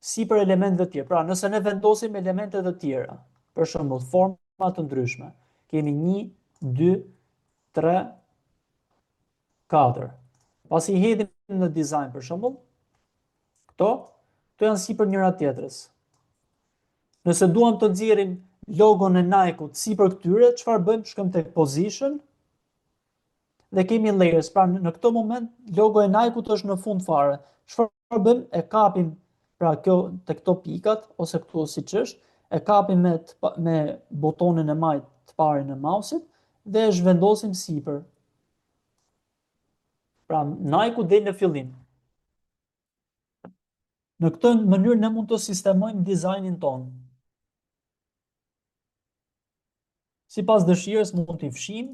Speaker 1: sipër elementëve të tjerë. Pra, nëse ne vendosim elemente të tjera, për shembull, forma të ndryshme, kemi 1, 2, 3, 4. Pasi i hedhim në dizajn, për shembull, këto janë sipër njëra tjetrës. Nëse duam të nxjerrim logon e Nike-ut sipër këtyre, çfarë bëjmë? Shkojmë tek position dhe kemi layers. Pra në këtë moment logo e Nike-ut është në fund fare. Çfarë bëjmë? E kapim pra kjo tek këto pikat ose këtu siç është, e kapim me botonin e majt të parin e mouse-it dhe e zhvendosim sipër. Pra Nike-u del në fillim. Në këtë mënyrë ne mund të sistemojmë dizajnin tonë. Sipas dëshirës mund t'i fshijmë.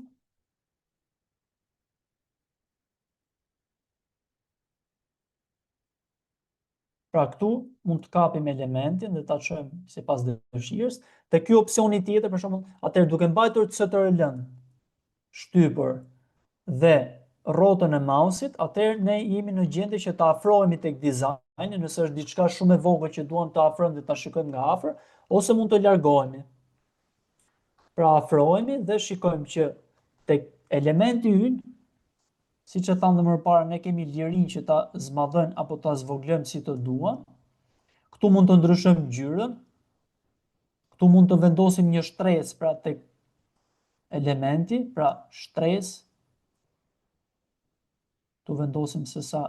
Speaker 1: Pra këtu mund të kapim elementin dhe ta çojmë sipas dëshirës. Te ky opsioni tjetër, për shembull, atëherë duke mbajtur CTRL-n shtypur dhe rrotën e mouse-it, atëherë ne jemi në gjendje që të afrohemi tek dizajni, nëse është diçka shumë e vogël që duam të afrojmë dhe ta shikojmë nga afër, ose mund të largohemi. Pra afrohemi dhe shikojmë që tek elementi ynë, siç e thamë më parë, ne kemi lirinë që ta zmadhojmë apo ta zvoglojmë si të duam. Këtu mund të ndryshojmë ngjyrën. Këtu mund të vendosim një shtresë pra tek elementi, pra shtresë. Tu vendosim se sa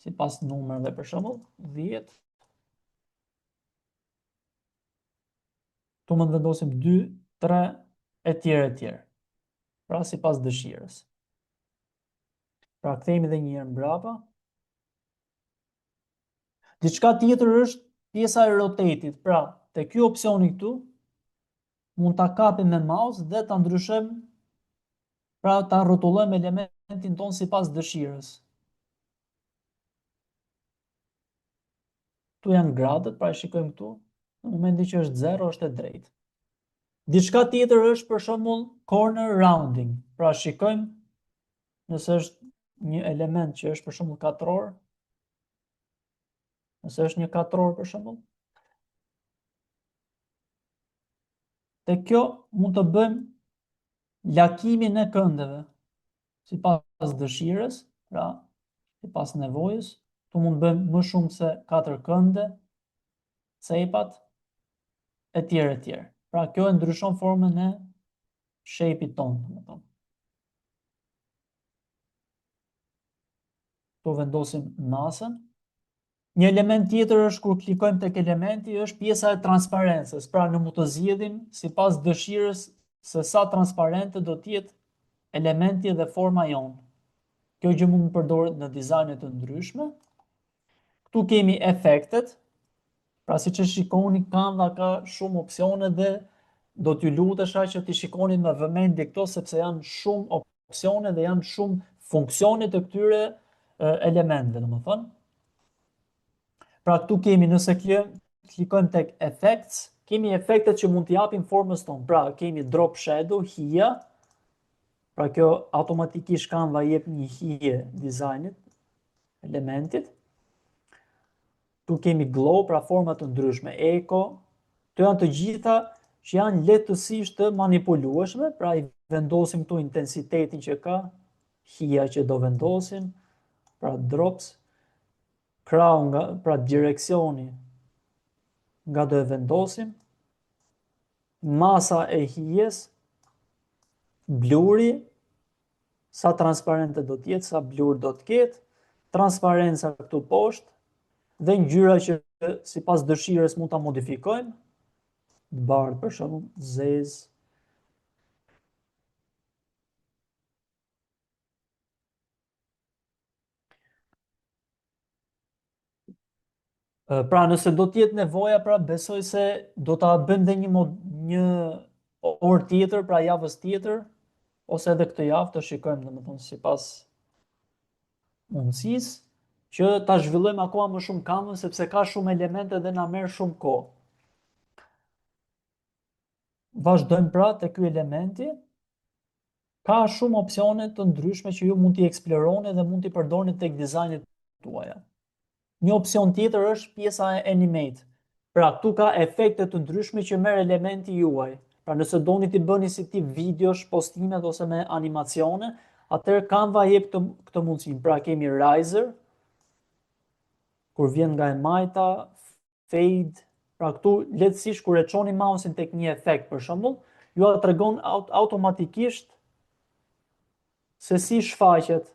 Speaker 1: sipas numrave, për shembull, 10. Tu mund të vendosim 2, 3 etj. Pra sipas dëshirës. Pra kthehemi edhe një herë mbrapa. Diçka tjetër është pjesa e rotate-it. Pra, te ky opsioni këtu mund ta kapim me mouse dhe ta ndryshojmë, pra ta rrotullojmë elementin ton sipas dëshirës. Këtu janë gradët, pra e shikojmë këtu. Në momentin që është 0 është e drejtë. Diçka tjetër është për shembull corner rounding. Pra shikojmë nëse është një element që është për shembull katror, nëse është një katror për shembull. Te kjo mund të bëjmë lakimin e këndeve sipas dëshirës, pra sipas nevojës. Tu mund të bëjmë më shumë se 4 kënde, cepat, etj. Pra kjo e ndryshon formën e shape-it tonë. Tu vendosim masën. Një element tjetër është kur klikojmë tek elementi, është pjesa e transparencës. Pra ne mund të zgjedhim sipas dëshirës se sa transparente do të jetë elementi dhe forma jonë. Kjo gjë mund të përdoret në dizajne të ndryshme. Këtu kemi efektet. Pra siç e shikoni, Canva ka shumë opsione dhe do t'ju lutesha që t'i shikoni me vëmendje këto sepse janë shumë opsione dhe janë shumë funksione të këtyre elementëve, domethënë. Pra këtu kemi, nëse klikojmë tek effects, kemi efektet që mund t'i japin formës tonë. Pra kemi drop shadow, hija. Pra kjo automatikisht Canva jep një hije dizajnit, elementit. Tu kemi glow, pra forma të ndryshme, eco. Këto janë të gjitha që janë lehtësisht të manipulueshme, pra i vendosim këtu intensitetin që ka, hija që do vendosim, pra drops, crown, pra direksioni nga do e vendosim, masa e hijes, bluri, sa transparente do t'jetë, sa blur do t'ketë, transparenca këtu poshtë, dhe ngjyra që sipas dëshirës mund ta modifikojmë, të bardhë për shembull, zezë. Pra nëse do t'jetë nevoja, pra besoj se do ta bëjmë dhe një orë tjetër, pra javës tjetër, ose edhe këtë javë të shikojmë, domethënë sipas mundësisë, që ta zhvillojmë akoma më shumë Canva sepse ka shumë elemente dhe na merr shumë kohë. vazhdojmë pra te ky elementi. Ka shumë opsione të ndryshme që ju mund t'i eksploroni dhe mund t'i përdorni tek dizajnet tuaja. Një opsion tjetër është pjesa e animate. Pra, këtu ka efekte të ndryshme që merr elementi juaj. Pra, nëse doni t'i bëni si tip videosh, postimet ose me animacione, atëherë Canva jep këtë mundësinë. Pra, kemi riser, kur vjen nga e majta, fade. Pra, këtu lehtësisht kur e çoni mouse-in tek një efekt, për shembull, ju tregon automatikisht se si shfaqet.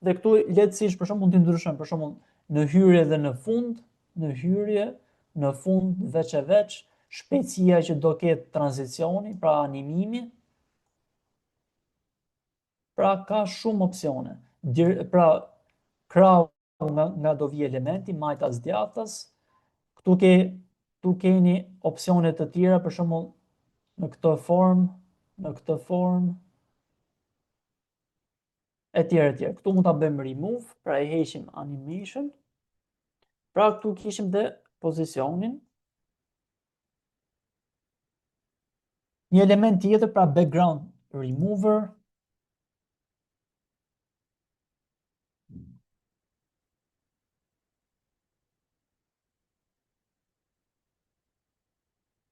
Speaker 1: Dhe këtu lehtësisht për shembull mund t'i ndryshojmë, për shembull në hyrje dhe në fund, në hyrje, në fund, veç e veç, shpejtësia që do ketë tranzicioni, pra animimi. Pra ka shumë opsione. Pra krau nga do vi elementi, majtas djathtas. Këtu keni opsione të tjera, për shembull në këtë formë, e tjerë. Këtu mund ta bëjmë remove, pra e heqim animation. Pra këtu kishim dhe pozicionin. Një element tjetër, pra background remover.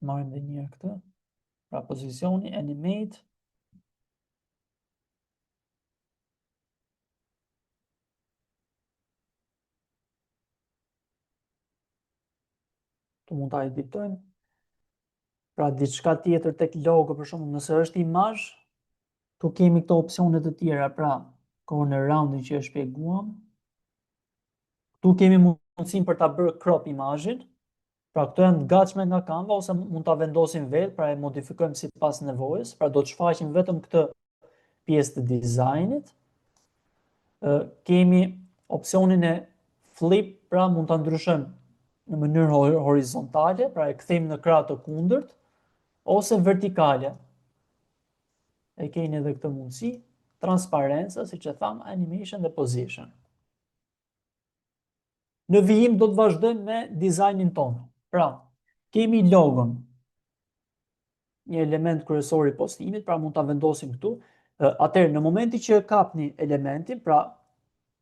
Speaker 1: Marrim dhe një këtë. Pra pozicioni, animate. Tu mund ta editojmë. Pra diçka tjetër tek logo, për shembull, nëse është imazh, tu kemi këto opsione të tjera, pra corner roundin që e shpjeguam. Tu kemi mundësinë për ta bërë crop imazhin. Pra këto janë të gatshme nga Canva ose mund ta vendosim vetë, pra e modifikojmë sipas nevojës. Pra do të shfaqim vetëm këtë pjesë të dizajnit. Kemi opsionin e flip, pra mund ta ndryshojmë në mënyrë horizontale, pra e kthejmë në krah të kundërt, ose vertikale. E keni edhe këtë mundësi, transparenca, siç e tham, animation dhe position. Në vijim do të vazhdojmë me dizajnin tonë. Pra, kemi logon, një element kryesor i postimit, pra mund ta vendosim këtu. Atëherë, në momenti që kapni elementin, pra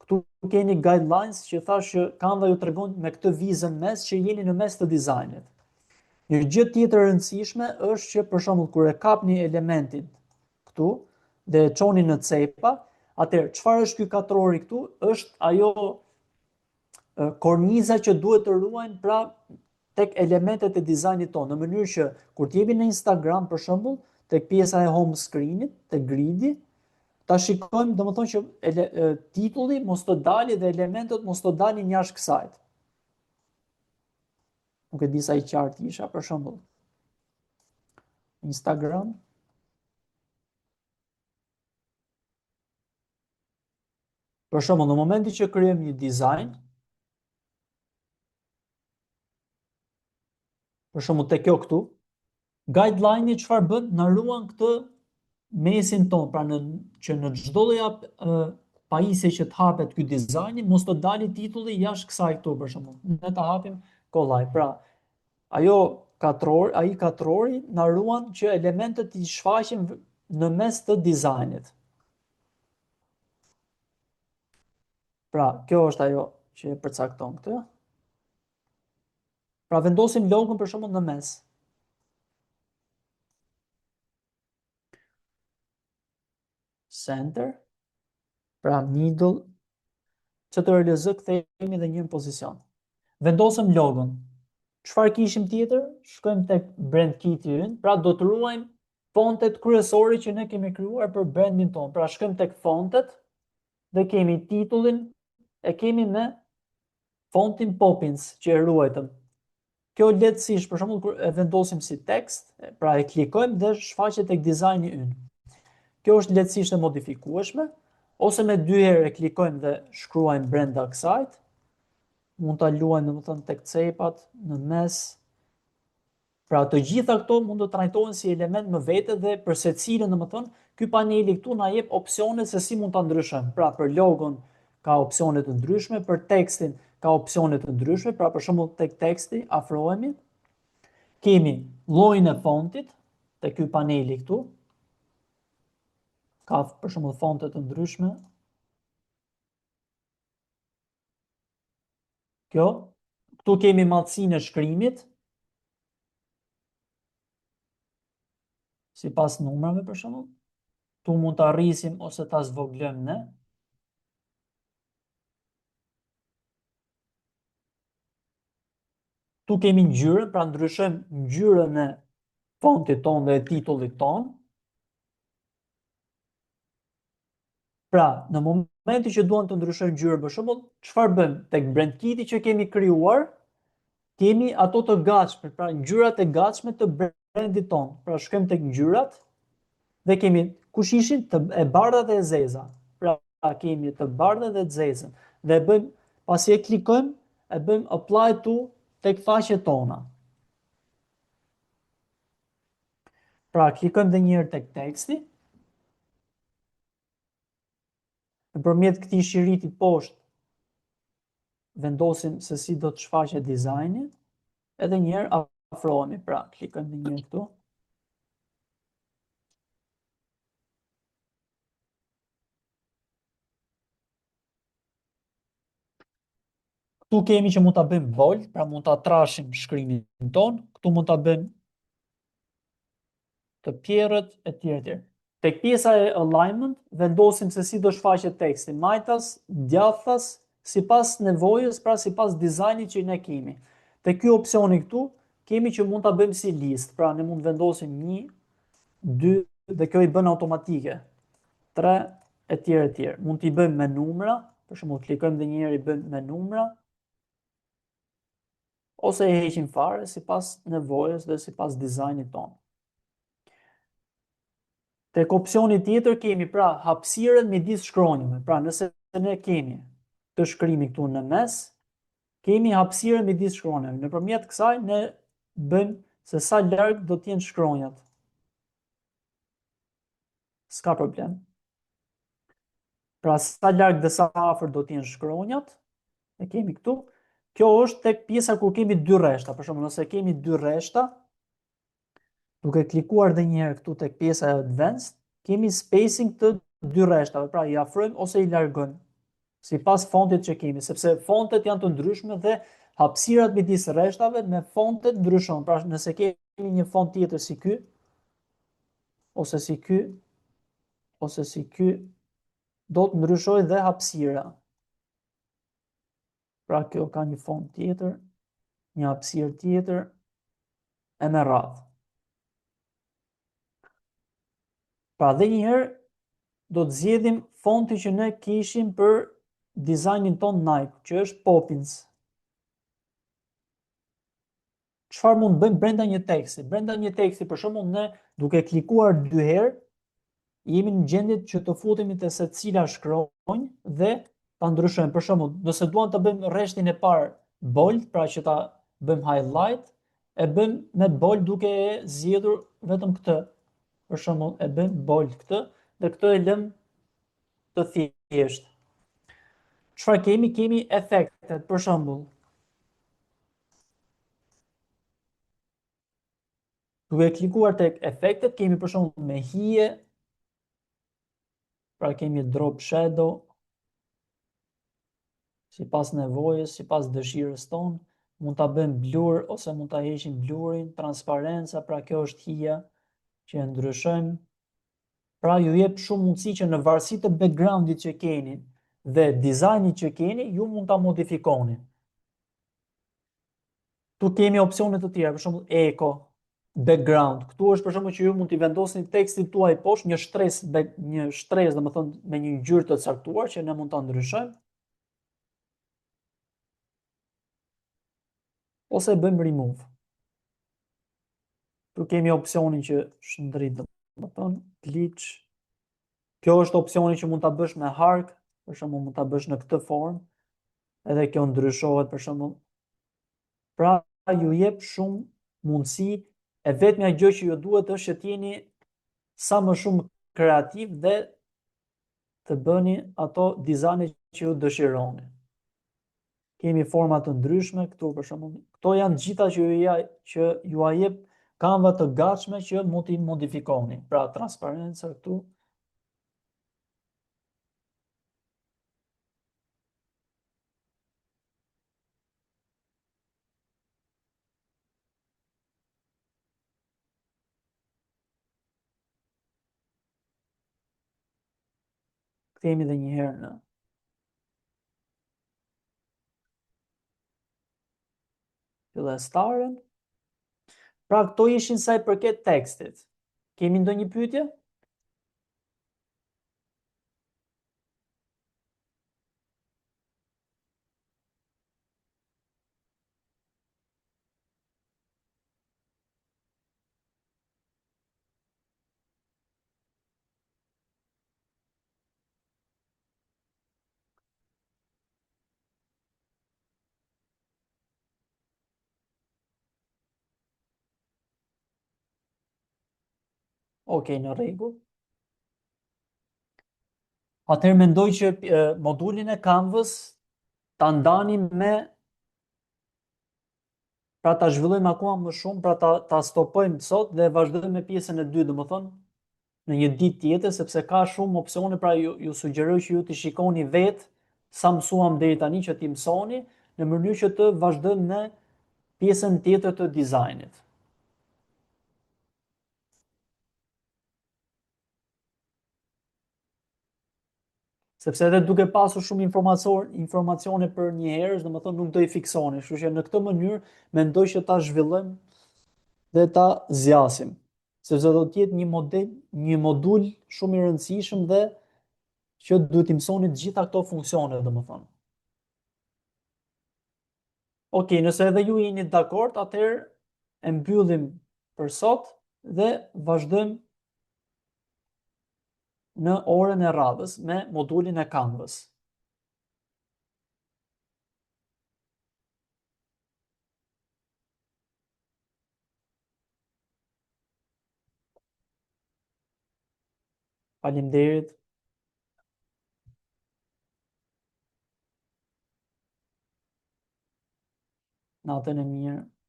Speaker 1: këtu keni guidelines që thash që Canva ju tregon me këtë vizën mes që jeni në mes të dizajnit. Një gjë tjetër e rëndësishme është që për shembull kur e kapni elementin këtu dhe e çoni në cepa, atëherë çfarë është ky katrori këtu? Është ajo korniza që duhet të ruajnë pra tek elementet e dizajnit tonë, në mënyrë që kur të jemi në Instagram për shembull, tek pjesa e home screenit, tek gridi, ta shikojmë, domethënë që titulli mos të dalë dhe elementet mos të dalin jashtë kësaj. Nuk e di sa i qartë isha, për shembull. Instagram. Për shembull, në momentin që krijojmë një dizajn, për shembull tek kjo këtu, guideline-i çfarë bën? Na ruan këtë mesin ton, pra që në çdo lloj pajisje që të hapet ky dizajni, mos të dalë titulli jashtë kësaj këtu, për shembull. Ne ta hapim kollaj. Pra, ai katrori na ruan që elementet i shfaqen në mes të dizajnit. Pra, kjo është ajo që e përcakton këtë. Pra, vendosim logon për shembull në mes. Center. Pra, middle. Ctrl+Z kthehemi dhe një në pozicion. Vendosëm logon. Çfarë kishim tjetër? Shkojmë tek brand kiti ynë, pra do të ruajmë fontet kryesore që ne kemi krijuar për brandin ton. Pra shkojmë tek fontet dhe kemi titullin, e kemi me fontin Poppins që e ruajtëm. Kjo lehtësisht, për shembull kur e vendosim si tekst, pra e klikojmë dhe shfaqet tek dizajni ynë. Kjo është lehtësisht e modifikueshme, ose me dy herë e klikojmë dhe shkruajmë brenda kësajt. Mund ta luajmë domethënë tek cepat, në mes. Pra të gjitha këto mund të trajtohen si element më vete dhe për secilin domethënë ky paneli këtu na jep opsione se si mund ta ndryshojmë. Pra për logon ka opsione të ndryshme, për tekstin ka opsione të ndryshme, pra për shembull tek teksti afrohemi, kemi llojin e fontit, te ky paneli këtu, ka për shembull fonte të ndryshme. Kjo, këtu kemi madhësinë e shkrimit, sipas numrave për shembull. Tu mund të arrisim ose ta zvoglojmë ne. Tu kemi ngjyrën, pra ndryshojmë ngjyrën e fontit ton dhe e titullit ton. Pra, në momenti që duam të ndryshojmë ngjyrën, për shembull, çfarë bëjmë? Tek BrandKiti që kemi krijuar, kemi ato të gatshme, pra ngjyrat e gatshme të brandit ton. Pra shkojmë tek ngjyrat dhe kemi kush ishin e bardha dhe e zeza. Pra kemi të bardha dhe të zezën. Dhe bëjmë, pasi e klikojmë, e bëjmë apply to tek faqet tona. Pra klikojmë dhe njëherë tek teksti. Nëpërmjet këtij shiriti poshtë vendosim se si do të shfaqet dizajni, edhe njëherë afrohemi, pra klikojmë dhe njëherë këtu. Këtu kemi që mund ta bëjmë bold, pra mund ta trashim shkrimin ton, këtu mund ta bëjmë të pjerrët e tjerë. Tek pjesa e alignment vendosim se si do shfaqet teksti, majtas, djathtas, sipas nevojës, pra sipas dizajnit që ne kemi. Te ky opsioni këtu kemi që mund ta bëjmë si listë, pra ne mund vendosim 1, 2 dhe kjo i bën automatike. 3 e tjerë e tjerë. Mund t'i bëjmë me numra, për shembull klikojmë dhe një herë i bëjmë me numra, ose e heqim fare sipas nevojës dhe sipas dizajnit ton. Tek opsioni tjetër kemi pra hapësirën midis shkronjave. Pra nëse ne kemi të shkrimi këtu në mes, kemi hapësirën midis shkronjave. Nëpërmjet kësaj ne bëjmë se sa larg do të jenë shkronjat. S'ka problem. Pra sa larg dhe sa afër do të jenë shkronjat, e kemi këtu. Kjo është tek pjesa kur kemi dy rreshta. Për shembull, nëse kemi dy rreshta, duke klikuar edhe një herë këtu tek pjesa e advanced, kemi spacing të dy rreshtave, pra i afrojmë ose i largojmë sipas fontit që kemi, sepse fontet janë të ndryshme dhe hapësirat midis rreshtave me fontet ndryshon. Pra nëse kemi një font tjetër si ky, ose si ky, ose si ky, do të ndryshojë dhe hapësira. Pra kjo ka një font tjetër, një hapësirë tjetër, e me radhë. Pra dhe njëherë do të zgjedhim fontin që ne kishim për dizajnin ton Nike, që është Poppins. Çfarë mund bëjmë brenda një teksti? Brenda një teksti, për shembull, ne duke klikuar 2 herë, jemi në gjendje që të futemi te secila shkronjë dhe ta ndryshojmë. Për shembull, nëse duam të bëjmë rreshtin e parë bold, pra që ta bëjmë highlight, e bëjmë me bold duke e zgjedhur vetëm këtë. Për shembull, e bëjmë bold këtë dhe këtë e lëm të thjeshtë. Çfarë kemi? Kemi efektet, për shembull. Duke klikuar tek efektet, kemi për shembull me hije, pra kemi drop shadow, sipas nevojës, sipas dëshirës tonë, mund ta bëjmë blur ose mund ta heqim blurin, transparenca, pra kjo është hija që e ndryshojmë. Pra ju jep shumë mundësi që në varësi të backgroundit që keni dhe dizajnit që keni, ju mund ta modifikoni. Tu kemi opsione të tjera, për shembull eco, background. Këtu është për shembull që ju mund t'i vendosni tekstin tuaj poshtë një shtresë, domethënë me një ngjyrë të caktuar që ne mund ta ndryshojmë. Ose bëjmë remove. Tu kemi opsionin që shndrit, domethënë glitch. Kjo është opsioni që mund ta bësh me hark, për shembull mund ta bësh në këtë formë, edhe kjo ndryshohet për shembull. Pra ju jep shumë mundësi, e vetmja gjë që ju duhet është që t'jeni sa më shumë kreativ dhe të bëni ato dizajne që ju dëshironi. Kemi forma të ndryshme këtu për shembull. Këto janë gjitha që ju jep Canva të gatshme që mund t'i modifikoni. Pra transparenca këtu. Kthehemi edhe një herë në fillestaren. Pra këto ishin sa i përket tekstit. Kemi ndonjë pyetje? Okej, në rregull. Atëherë mendoj që modulin e Canvas ta ndanim me, pra ta zhvillojmë akoma më shumë, pra ta stopojmë sot dhe vazhdojmë me pjesën e dytë, domethënë në një ditë tjetër, sepse ka shumë opsione, pra ju sugjeroj që ju të shikoni vetë sa mësuam deri tani, që ti mësoni në mënyrë që të vazhdojmë në pjesën tjetër të dizajnit. Sepse edhe duke pasur shumë informacione për një herë, domethënë nuk do i fiksoni, kështu që në këtë mënyrë mendoj që ta zhvillojmë dhe ta zgjasim, sepse do të jetë një modul shumë i rëndësishëm dhe që duhet të mësoni të gjitha këto funksione, domethënë. Okej, nëse edhe ju jeni dakord, atëherë e mbyllim për sot dhe vazhdojmë në orën e radhës me modulin e Canvas. Faleminderit. Natën e mirë.